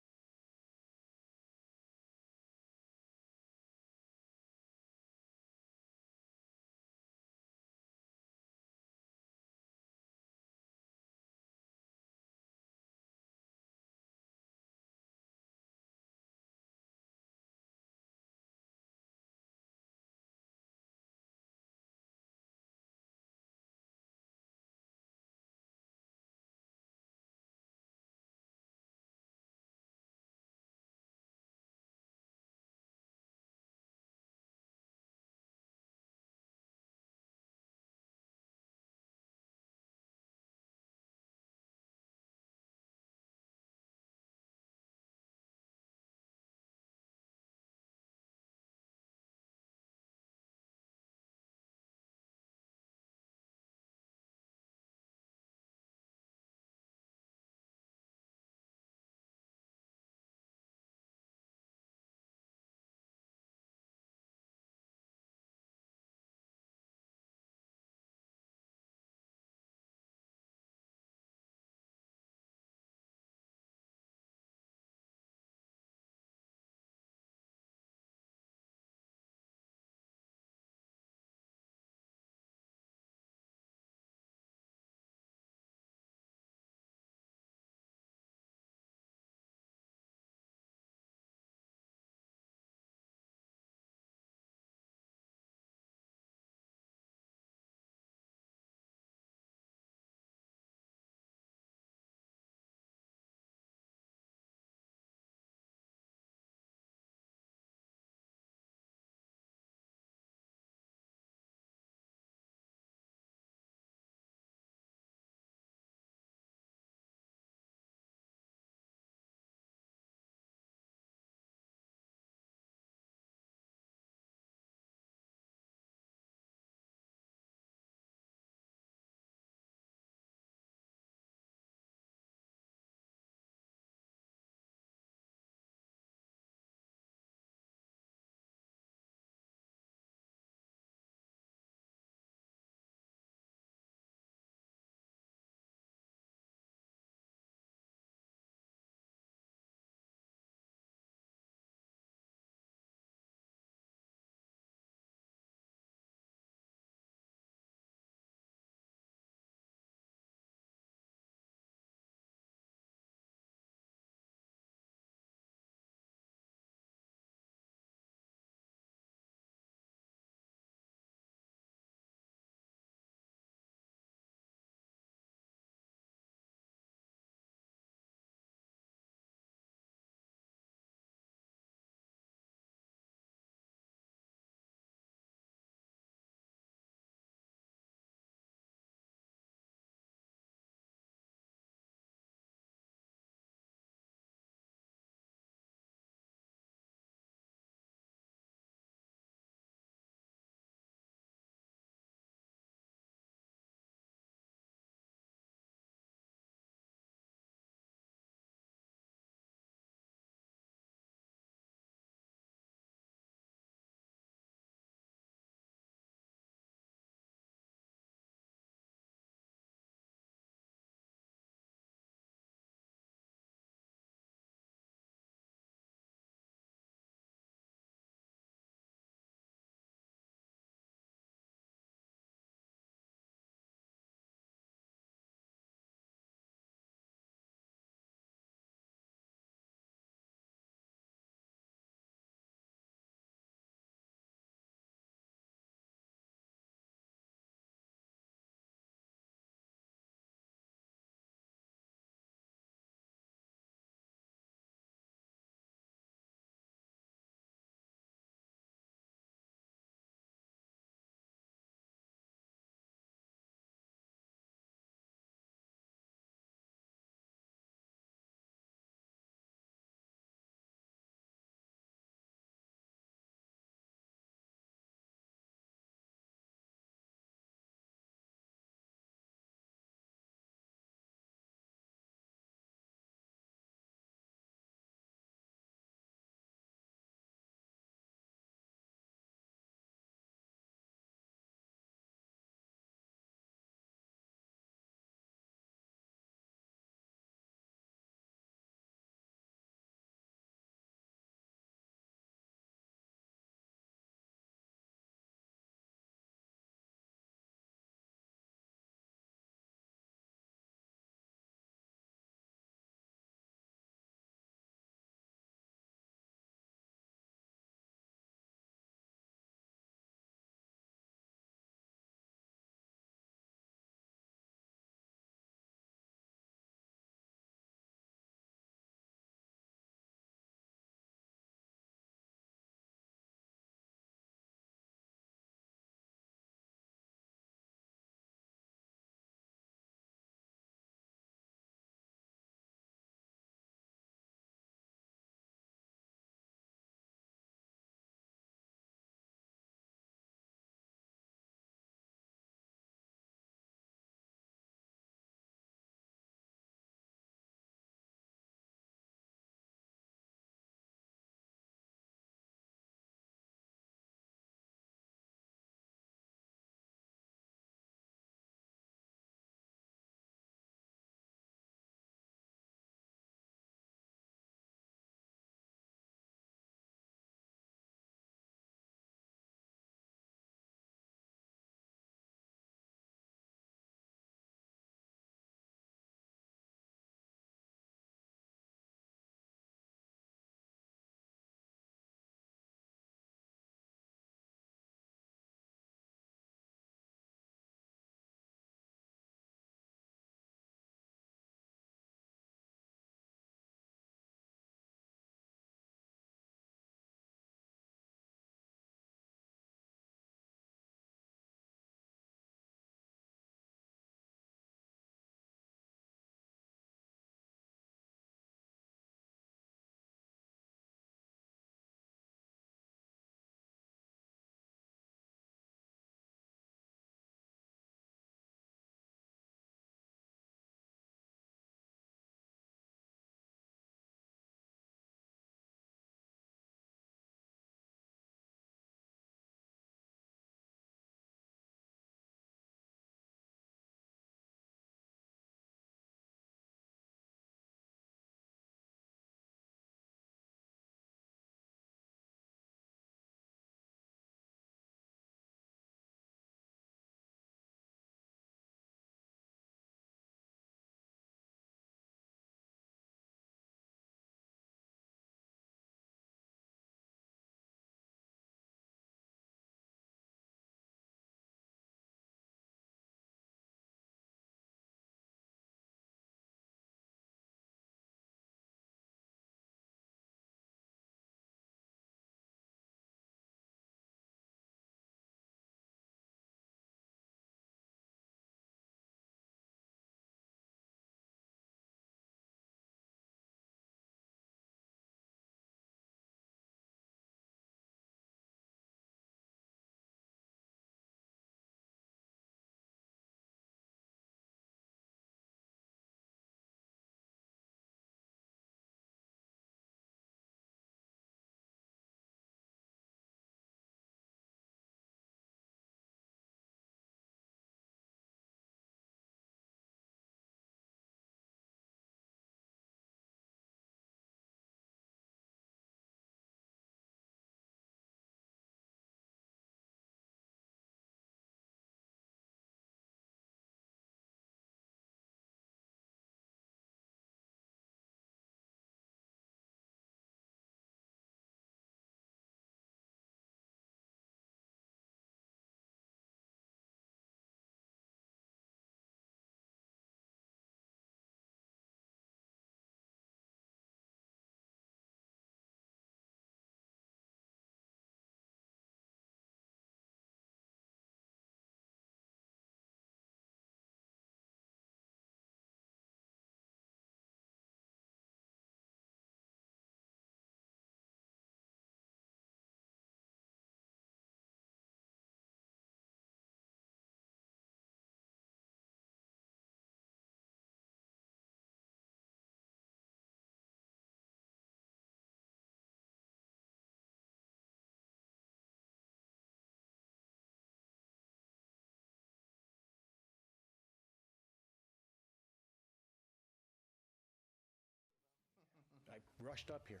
rushed up here.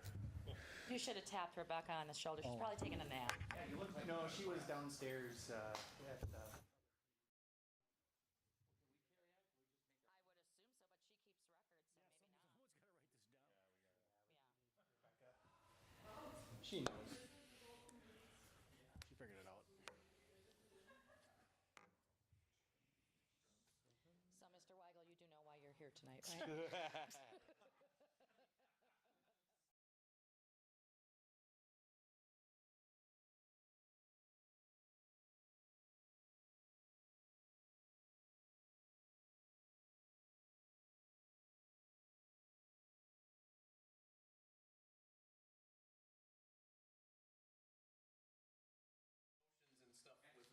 You should have tapped Rebecca on the shoulder. She's probably taking a nap. Yeah, you look like, no, she was downstairs, at, I would assume so, but she keeps records, so maybe not. Someone's got to write this down. she knows. She figured it out. So, Mr. Weigel, you do know why you're here tonight, right?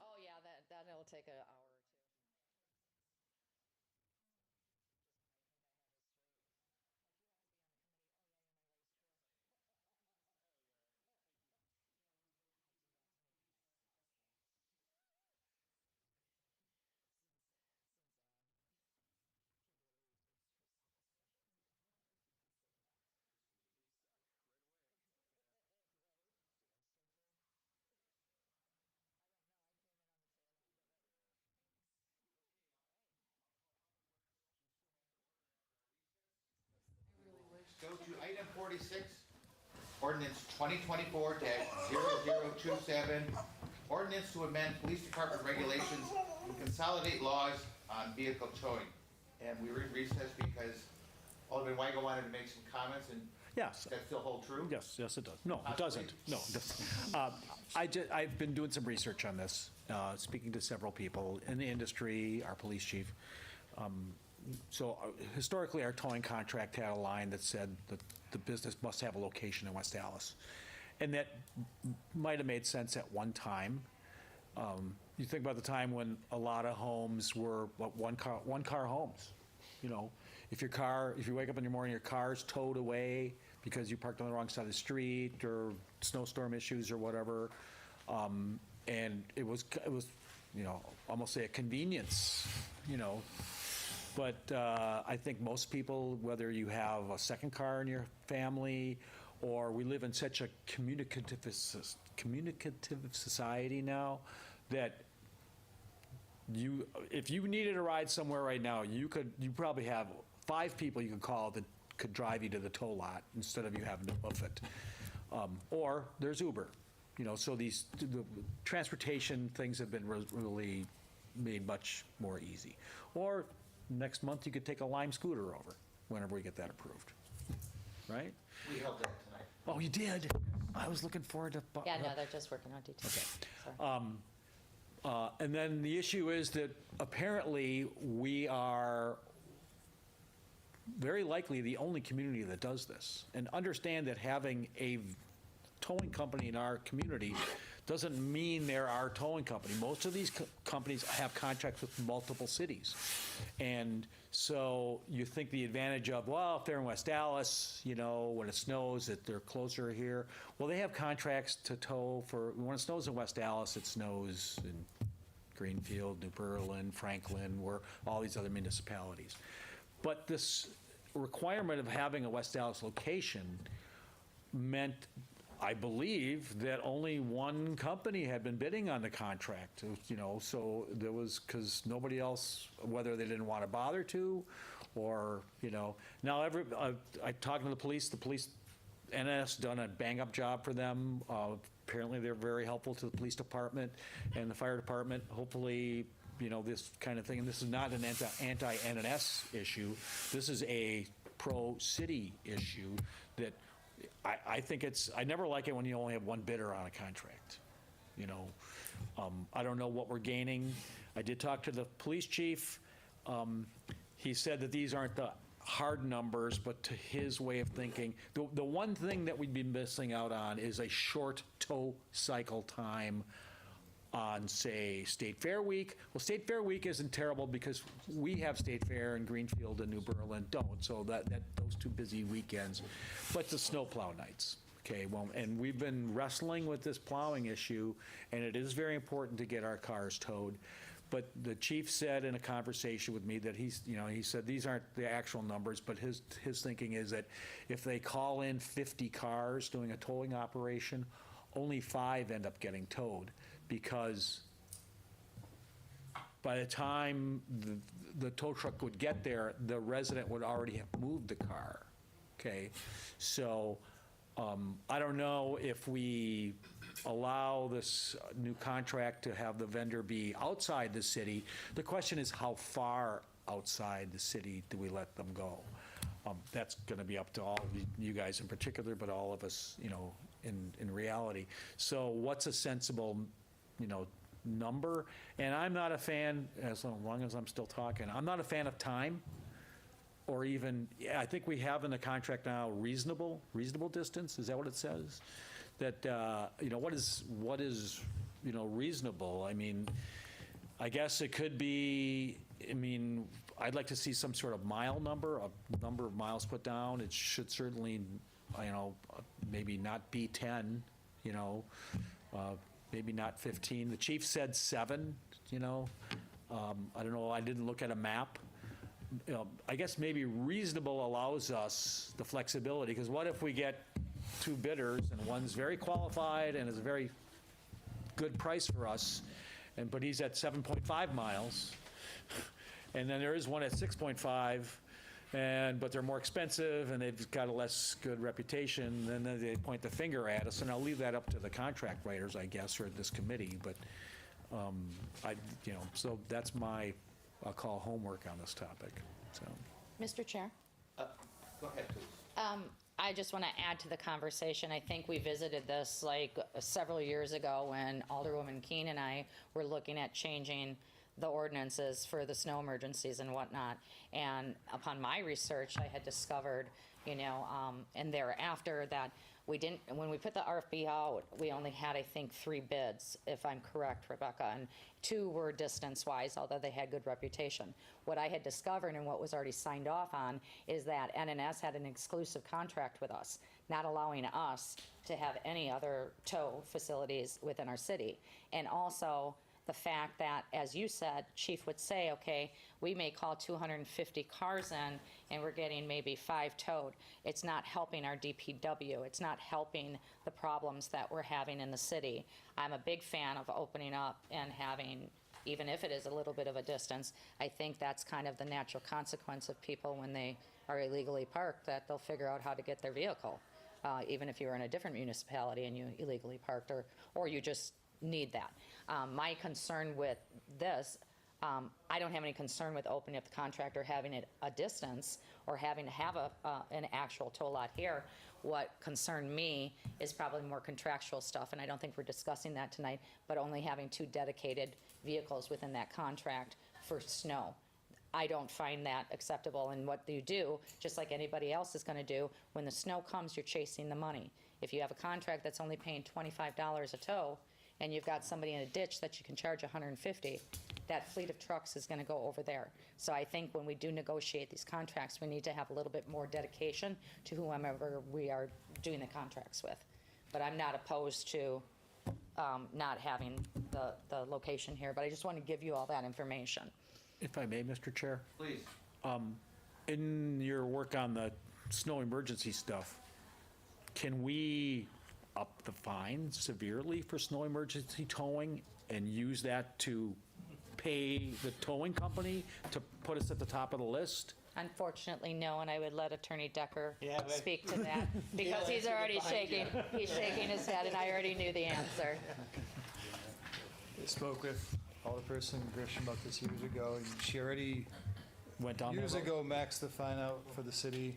Oh, yeah, that'll take an hour or two. Go to item 46, ordinance 2024-0027, ordinance to amend police department regulations and consolidate laws on vehicle towing. And we were in recess because Alderman Weigel wanted to make some comments, and Yes. does that still hold true? Yes, it does. No, it doesn't. No, it doesn't. I've been doing some research on this, speaking to several people in the industry, our police chief. So historically, our towing contract had a line that said that the business must have a location in West Allis. And that might have made sense at one time. You think about the time when a lot of homes were one car homes. You know, if you wake up in the morning, your car's towed away because you parked on the wrong side of the street or snowstorm issues or whatever. And it was, you know, almost say a convenience, you know. But I think most people, whether you have a second car in your family, or we live in such a communicative society now, that if you needed a ride somewhere right now, you probably have 5 people you could call that could drive you to the tow lot instead of you having to hoof it. Or there's Uber, you know. So the transportation things have been really made much more easy. Or next month, you could take a Lime scooter over whenever we get that approved, right? We held that tonight. Oh, you did? I was looking forward to. Yeah, no, they're just working on details. Okay. And then the issue is that apparently we are very likely the only community that does this. And understand that having a towing company in our community doesn't mean they're our towing company. Most of these companies have contracts with multiple cities. And so you think the advantage of, well, if they're in West Allis, you know, when it snows, that they're closer here. Well, they have contracts to tow for, when it snows in West Allis, it snows in Greenfield, New Berlin, Franklin, where all these other municipalities. But this requirement of having a West Allis location meant, I believe, that only one company had been bidding on the contract, you know, so there was, because nobody else, whether they didn't want to bother to, or, you know. Now, I talking to the police, NS done a bang-up job for them. Apparently, they're very helpful to the police department and the fire department. Hopefully, you know, this kind of thing, and this is not an anti-NS issue. This is a pro-city issue that I think I never like it when you only have one bidder on a contract. You know, I don't know what we're gaining. I did talk to the police chief. He said that these aren't the hard numbers, but to his way of thinking, the one thing that we'd be missing out on is a short tow cycle time on, say, State Fair Week. Well, State Fair Week isn't terrible because we have State Fair in Greenfield and New Berlin don't, so that those 2 busy weekends. But the snowplow nights, okay? Well, and we've been wrestling with this plowing issue, and it is very important to get our cars towed. But the chief said in a conversation with me that he's, he said these aren't the actual numbers, but his thinking is that if they call in 50 cars doing a towing operation, only 5 end up getting towed, because by the time the tow truck would get there, the resident would already have moved the car, okay? So I don't know if we allow this new contract to have the vendor be outside the city. The question is, how far outside the city do we let them go? That's going to be up to all of you guys in particular, but all of us, in reality. So what's a sensible, number? And I'm not a fan, as long as I'm still talking, I'm not a fan of time, or even, I think we have in the contract now reasonable distance. Is that what it says? That, what is reasonable? I mean, I guess it could be, I'd like to see some sort of mile number, a number of miles put down. It should certainly, maybe not be 10, maybe not 15. The chief said 7, I don't know, I didn't look at a map. I guess maybe reasonable allows us the flexibility, because what if we get 2 bidders and one's very qualified and is a very good price for us, but he's at 7.5 miles, and then there is one at 6.5, but they're more expensive and they've got a less good reputation, then they point the finger at us, and I'll leave that up to the contract writers, I guess, or this committee, but so that's my, I'll call homework on this topic, so. Mr. Chair? Go ahead, please. I just want to add to the conversation. I think we visited this like several years ago when Alderwoman Keene and I were looking at changing the ordinances for the snow emergencies and whatnot. And upon my research, I had discovered, and thereafter that we didn't, when we put the RFP out, we only had, I think, 3 bids, if I'm correct, Rebecca, and 2 were distance-wise, although they had good reputation. What I had discovered and what was already signed off on is that NNS had an exclusive contract with us, not allowing us to have any other tow facilities within our city. And also, the fact that, as you said, Chief would say, okay, we may call 250 cars in and we're getting maybe 5 towed. It's not helping our DPW. It's not helping the problems that we're having in the city. I'm a big fan of opening up and having, even if it is a little bit of a distance, I think that's kind of the natural consequence of people when they are illegally parked, that they'll figure out how to get their vehicle, even if you're in a different municipality and you illegally parked, or you just need that. My concern with this, I don't have any concern with opening up the contract or having it a distance or having to have an actual tow lot here. What concerned me is probably more contractual stuff, and I don't think we're discussing that tonight, but only having 2 dedicated vehicles within that contract for snow. I don't find that acceptable. And what you do, just like anybody else is going to do, when the snow comes, you're chasing the money. If you have a contract that's only paying $25 a tow, and you've got somebody in a ditch that you can charge $150, that fleet of trucks is going to go over there. So I think when we do negotiate these contracts, we need to have a little bit more dedication to whomever we are doing the contracts with. But I'm not opposed to not having the location here, but I just want to give you all that information. If I may, Mr. Chair? Please. In your work on the snow emergency stuff, can we up the fine severely for snow emergency towing and use that to pay the towing company to put us at the top of the list? Unfortunately, no, and I would let Attorney Decker Yeah, but- speak to that, because he's already shaking, he's shaking his head, and I already knew the answer. I spoke with Alderperson Grisham about this years ago, and she already, Went down years that road? ago, maxed the fine out for the city.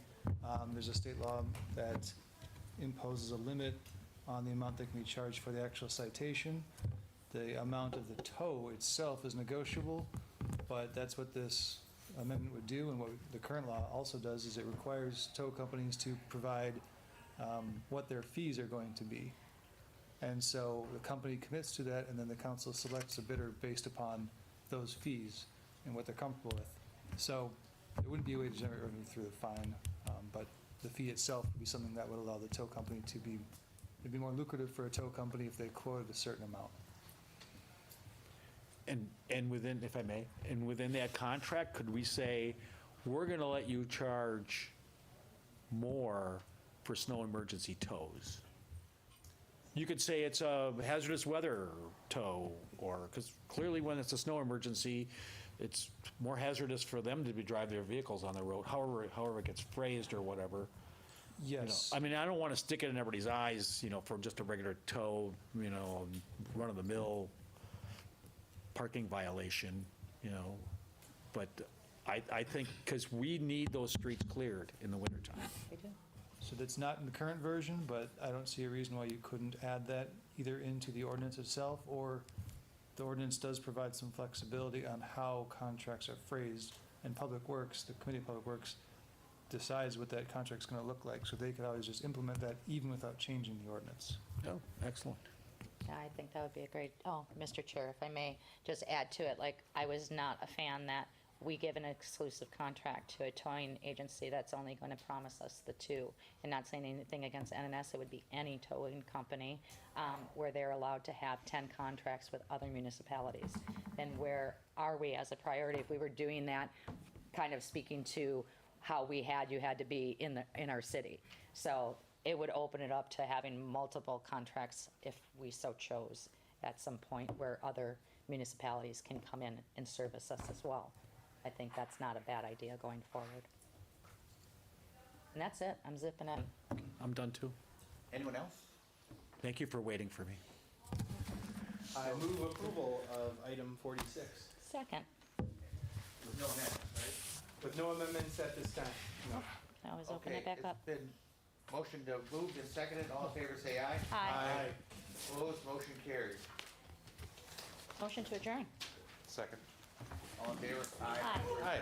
There's a state law that imposes a limit on the amount that can be charged for the actual citation. The amount of the tow itself is negotiable, but that's what this amendment would do, and what the current law also does is it requires tow companies to provide what their fees are going to be. And so the company commits to that, and then the council selects a bidder based upon those fees and what they're comfortable with. So it wouldn't be a way to generate revenue through the fine, but the fee itself would be something that would allow the tow company to be, it'd be more lucrative for a tow company if they quoted a certain amount. And within, if I may, and within that contract, could we say, we're gonna let you charge more for snow emergency tows? You could say it's a hazardous weather tow, or, because clearly when it's a snow emergency, it's more hazardous for them to be drive their vehicles on the road, however it gets phrased or whatever. You know, Yes. I mean, I don't want to stick it in everybody's eyes, you know, for just a regular tow, you know, run-of-the-mill parking violation, you know, but I think, because we need those streets cleared in the wintertime. So that's not in the current version, but I don't see a reason why you couldn't add that either into the ordinance itself, or the ordinance does provide some flexibility on how contracts are phrased, and Public Works, the Committee of Public Works, decides what that contract's gonna look like, so they could always just implement that even without changing the ordinance. Oh, excellent. Yeah, I think that would be a great, oh, Mr. Chair, if I may just add to it, like, I was not a fan that we give an exclusive contract to a towing agency that's only going to promise us the two, and not saying anything against NNS, it would be any towing company, where they're allowed to have 10 contracts with other municipalities. Then where are we as a priority? If we were doing that, kind of speaking to how you had to be in our city. So it would open it up to having multiple contracts if we so chose at some point, where other municipalities can come in and service us as well. I think that's not a bad idea going forward. And that's it, I'm zipping in. I'm done too. Anyone else? Thank you for waiting for me. I move approval of item 46. Second. With no amendments, right? With no amendments at this time, no. I always open Okay, it back up. it's been motioned to moved and seconded. All in favor, say aye. Aye. Opposed, motion carries. Motion to adjourn. Second. All in favor? Aye. Aye.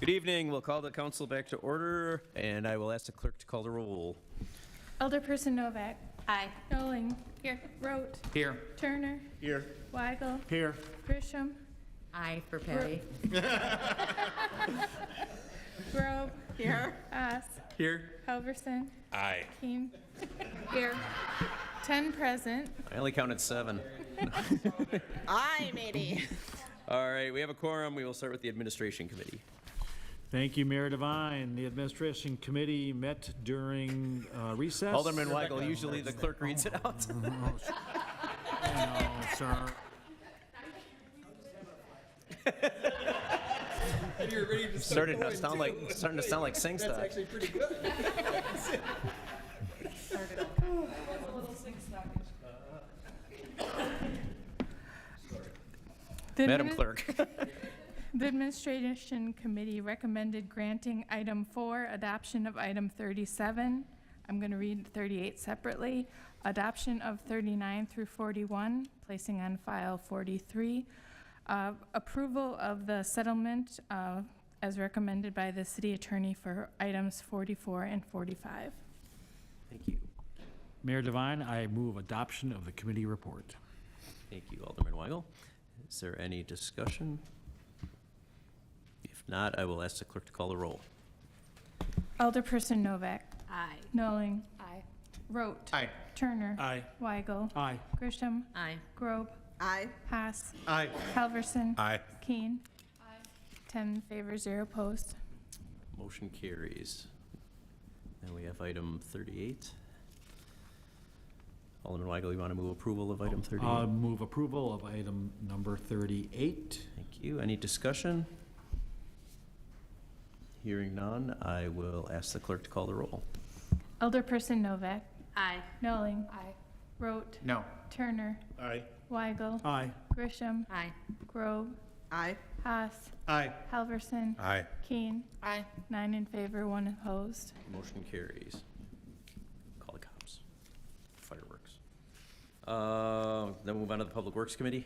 Good evening. We'll call the council back to order, and I will ask the clerk to call the roll. Alderperson Novak. Aye. Noling. Here. Rote. Here. Turner. Here. Weigel. Here. Grisham. Aye for Patty. Grobe. Here. Haas. Here. Halverson. Aye. Keen. Here. 10 present. I only counted 7. Aye, matey. All right, we have a quorum. We will start with the Administration Committee. Thank you, Mayor Devine. The Administration Committee met during recess. Alderman Weigel, usually the clerk reads it out. No, sir. You're ready to Starting to sound like Sing Stock. actually pretty good. Madam Clerk. The Administration Committee recommended granting item 4, adoption of item 37. I'm going to read 38 separately. Adoption of 39 through 41, placing on file 43. Approval of the settlement as recommended by the city attorney for items 44 and 45. Thank you. Mayor Devine, I move adoption of the committee report. Thank you, Alderman Weigel. Is there any discussion? If not, I will ask the clerk to call the roll. Alderperson Novak. Aye. Noling. Aye. Rote. Aye. Turner. Aye. Weigel. Aye. Grisham. Aye. Grobe. Aye. Haas. Aye. Halverson. Aye. Keen. 10 in favor, 0 opposed. Motion carries. Now we have item 38. Alderman Weigel, you want to move approval of item 38? Move approval of item number 38. Thank you. Any discussion? Hearing none, I will ask the clerk to call the roll. Alderperson Novak. Aye. Noling. Aye. Rote. No. Turner. Aye. Weigel. Aye. Grisham. Aye. Grobe. Aye. Haas. Aye. Halverson. Aye. Keen. Aye. 9 in favor, 1 opposed. Motion carries. Call the cops. Fireworks. Then move on to the Public Works Committee.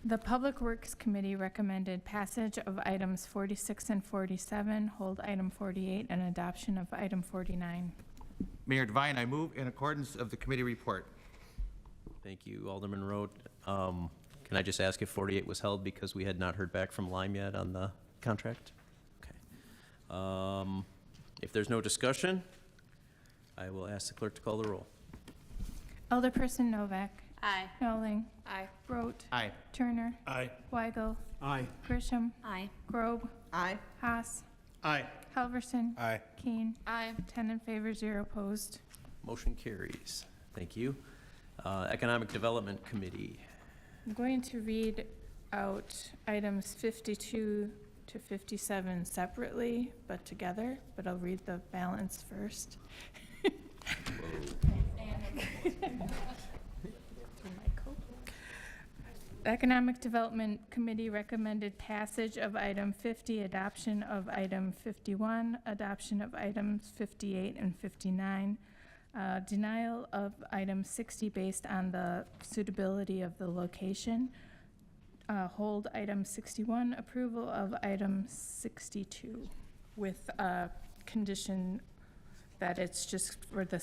The Public Works Committee recommended passage of items 46 and 47, hold item 48, and adoption of item 49. Mayor Devine, I move in accordance of the committee report. Thank you, Alderman Rote. Can I just ask if 48 was held because we had not heard back from Lime yet on the contract? Okay. If there's no discussion, I will ask the clerk to call the roll. Alderperson Novak. Aye. Noling. Aye. Rote. Aye. Turner. Aye. Weigel. Aye. Grisham. Aye. Grobe. Aye. Haas. Aye. Halverson. Aye. Keen. Aye. 10 in favor, 0 opposed. Motion carries. Thank you. Economic Development Committee. I'm going to read out items 52 to 57 separately, but together, but I'll read the balance first. Economic Development Committee recommended passage of item 50, adoption of item 51, adoption of items 58 and 59, denial of item 60 based on the suitability of the location, hold item 61, approval of item 62, with a condition that it's just for the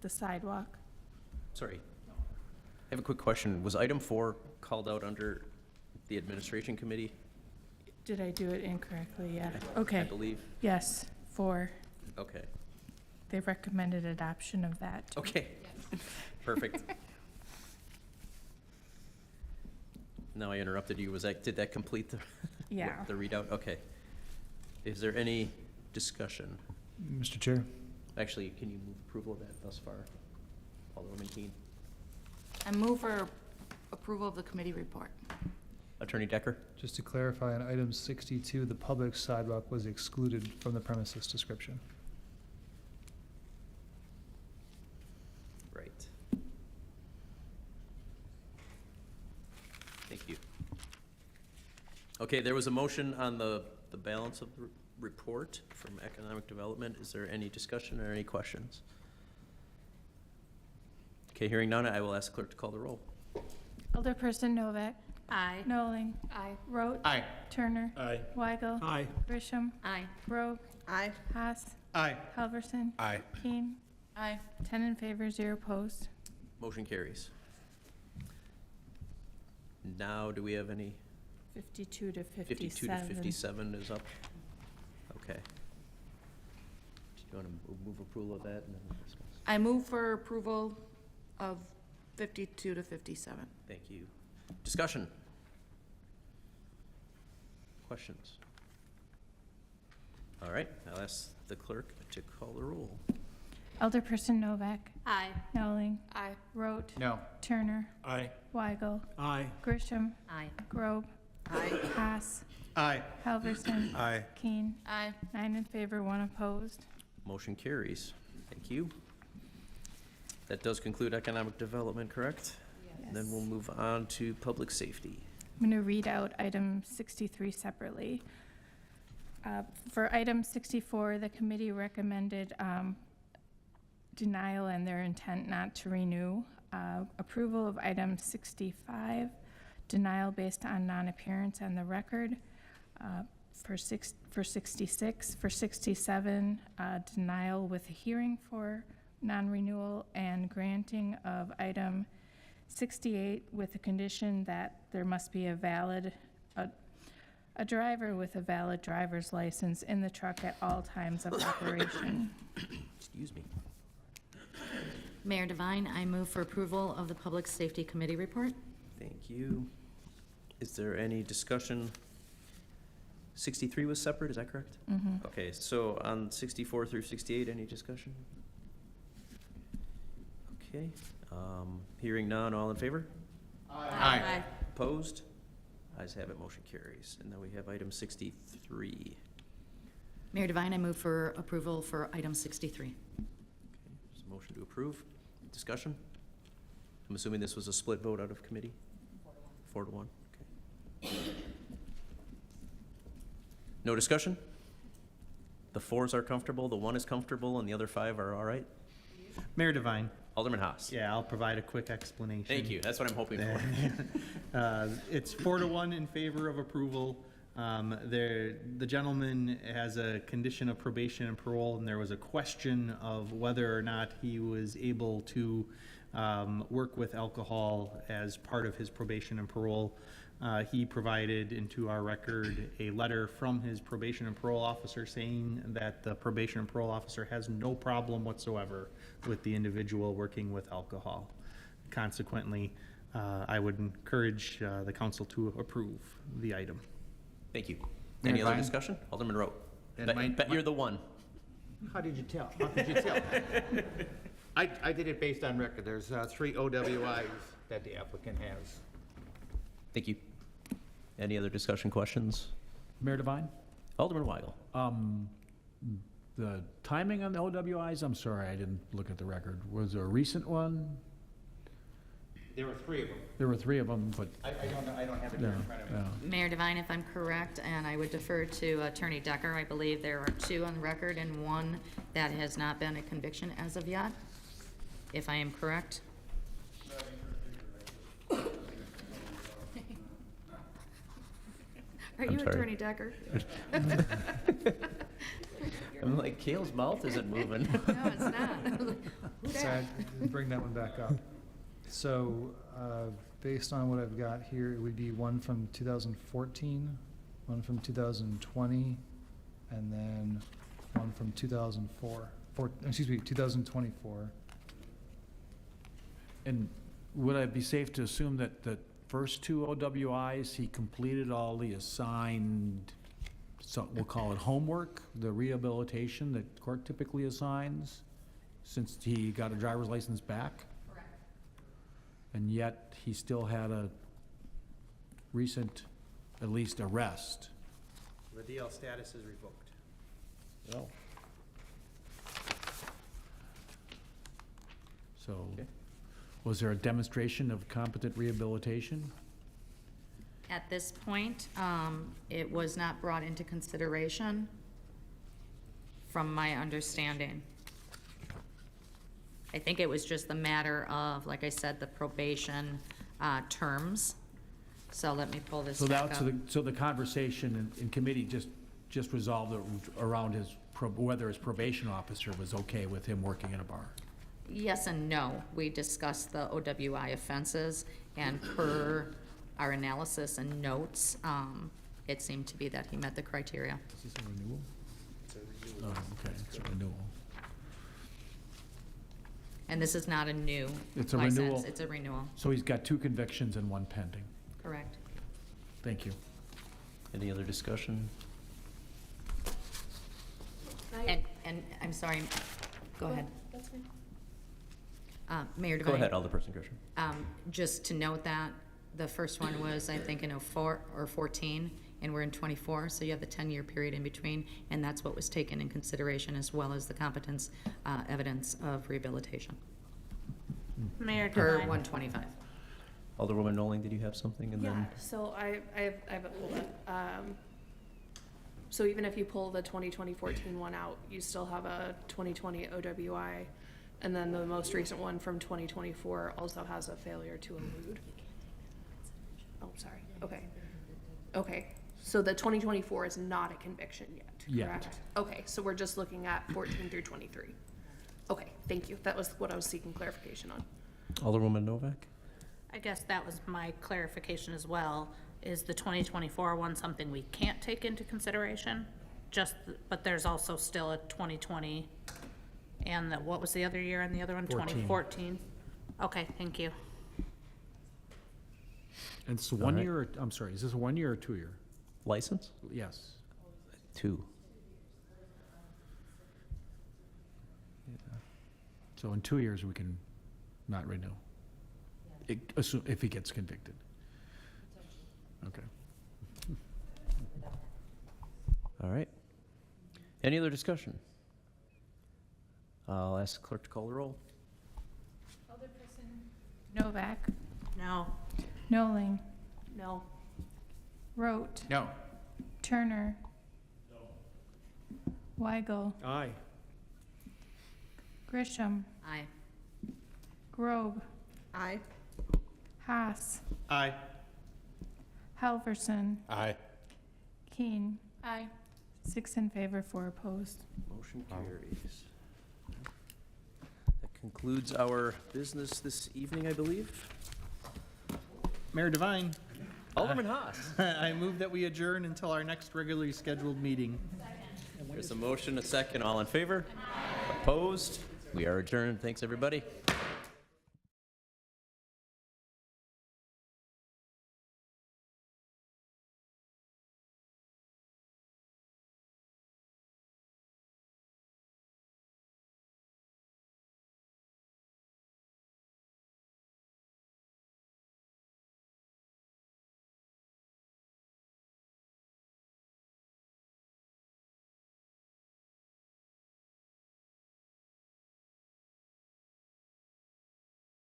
sidewalk. Sorry. I have a quick question. Was item 4 called out under the Administration Committee? Did I do it incorrectly? Yeah. Okay. I believe. Yes, 4. Okay. They recommended adoption of that. Okay. Perfect. Now I interrupted you. Did that complete the Yeah. the readout? Okay. Is there any discussion? Mr. Chair? Actually, can you move approval of that thus far? Alderwoman Keene. I move for approval of the committee report. Attorney Decker? Just to clarify, on item 62, the public sidewalk was excluded from the premises description. Right. Thank you. Okay, there was a motion on the balance of the report from Economic Development. Is there any discussion or any questions? Okay, hearing none, I will ask the clerk to call the roll. Alderperson Novak. Aye. Noling. Aye. Rote. Aye. Turner. Aye. Weigel. Aye. Grisham. Aye. Grobe. Aye. Haas. Aye. Halverson. Aye. Keen. Aye. 10 in favor, 0 opposed. Motion carries. Now, do we have any? 52 to 57. 52 to 57 is up. Okay. Do you want to move approval of that and then we'll discuss? I move for approval of 52 to 57. Thank you. Discussion? Questions? All right, I'll ask the clerk to call the roll. Alderperson Novak. Aye. Nowling. Aye. Rote. No. Turner. Aye. Weigel. Aye. Grisham. Aye. Grobe. Aye. Haas. Aye. Halverson. Aye. Keen. Aye. 9 in favor, 1 opposed. Motion carries. Thank you. That does conclude economic development, correct? Yes. Then we'll move on to public safety. I'm going to read out item 63 separately. For item 64, the committee recommended denial and their intent not to renew. Approval of item 65, denial based on non-appearance on the record. For 66, for 67, denial with a hearing for non-renewal, and granting of item 68 with the condition that there must be a driver with a valid driver's license in the truck at all times of operation. Excuse me. Mayor Devine, I move for approval of the Public Safety Committee report. Thank you. Is there any discussion? 63 was separate, is that correct? Mhm. Okay, so on 64 through 68, any discussion? Okay, hearing none, all in favor? Aye. Opposed? Ayes have it, motion carries. And then we have item 63. Mayor Devine, I move for approval for item 63. There's a motion to approve. Discussion? I'm assuming this was a split vote out of committee? 4 to 1. Okay. No discussion? The 4s are comfortable, the 1 is comfortable, and the other 5 are all right? Mayor Devine. Alderman Haas. Yeah, I'll provide a quick explanation. Thank you, that's what I'm hoping for. It's 4 to 1 in favor of approval. The gentleman has a condition of probation and parole, and there was a question of whether or not he was able to work with alcohol as part of his probation and parole. He provided into our record a letter from his probation and parole officer saying that the probation and parole officer has no problem whatsoever with the individual working with alcohol. Consequently, I would encourage the council to approve the item. Thank you. Mayor Any other Devine? discussion? Alderman Rote. And Bet you're the one. How did you tell? How could you tell? I did it based on record. There's 3 OWIs that the applicant has. Thank you. Any other discussion, questions? Mayor Devine? Alderman Weigel. The timing on the OWIs, I'm sorry, I didn't look at the record. Was there a recent one? There were 3 of them. There were 3 of them, but I don't know, I don't have it here in front of me. Mayor Devine, if I'm correct, and I would defer to Attorney Decker, I believe there are 2 on the record and 1 that has not been a conviction as of yet, if I am correct. Are you sorry. Attorney Decker? I'm like, Kale's mouth isn't moving. No, it's not. Who So dat? I'd bring that one back up. So, based on what I've got here, it would be one from 2014, one from 2020, and then one from 2024. And would I be safe to assume that the first 2 OWIs, he completed all the assigned, so we'll call it homework, the rehabilitation that court typically assigns, since he got a driver's license back? Correct. And yet, he still had a recent, at least, arrest? The DL status is revoked. Well. So, Okay. was there a demonstration of competent rehabilitation? At this point, it was not brought into consideration, from my understanding. I think it was just the matter of, like I said, the probation terms. So let me pull this So back that, up. so the conversation in committee just resolved around his, whether his probation officer was okay with him working in a bar? Yes and no. We discussed the OWI offenses, and per our analysis and notes, it seemed to be that he met the criteria. Is this a renewal? Oh, okay, it's a renewal. And this is not a new It's a license. renewal. It's a renewal, So he's got 2 convictions and 1 pending. correct. Thank you. Any other discussion? And I'm sorry, go ahead. That's fine. Mayor Go Devine. ahead, Alderperson Grisham. Just to note that, the first one was, I think, in '04 or '14, and we're in '24, so you have the 10-year period in between, and that's what was taken in consideration, as well as the competence evidence of rehabilitation. Mayor Per Devine. 125. Alderwoman Noling, did you have something? And Yeah, then so I have it pulled up. So even if you pull the 2014 one out, you still have a 2020 OWI, and then the most recent one from 2024 also has a failure to elude. Oh, sorry, okay. Okay, so the 2024 is not a conviction yet, correct? Okay, so we're just looking at 14 through 23. Okay, thank you, that was what I was seeking clarification on. Alderwoman Novak? I guess that was my clarification as well. Is the 2024 one something we can't take into consideration? But there's also still a 2020 and what was the other year on the other one? 14. 2014? Okay, thank you. And it's 1 year, I'm sorry, is this a 1 year or 2 year? License? Yes. 2. So in 2 years, we can not renew. If he gets convicted. Okay. All right. Any other discussion? I'll ask the clerk to call the roll. Novak, No. Noling, No. Rote, No. Turner. Weigel, Aye. Grisham, Aye. Grobe, Aye. Haas, Aye. Halverson, Aye. Keen. Aye. 6 in favor, 4 opposed. Motion carries. That concludes our business this evening, I believe. Mayor Devine, Alderman Haas. I move that we adjourn until our next regularly scheduled meeting. There's a motion, a second. All in favor? Opposed? We are adjourned. Thanks, everybody.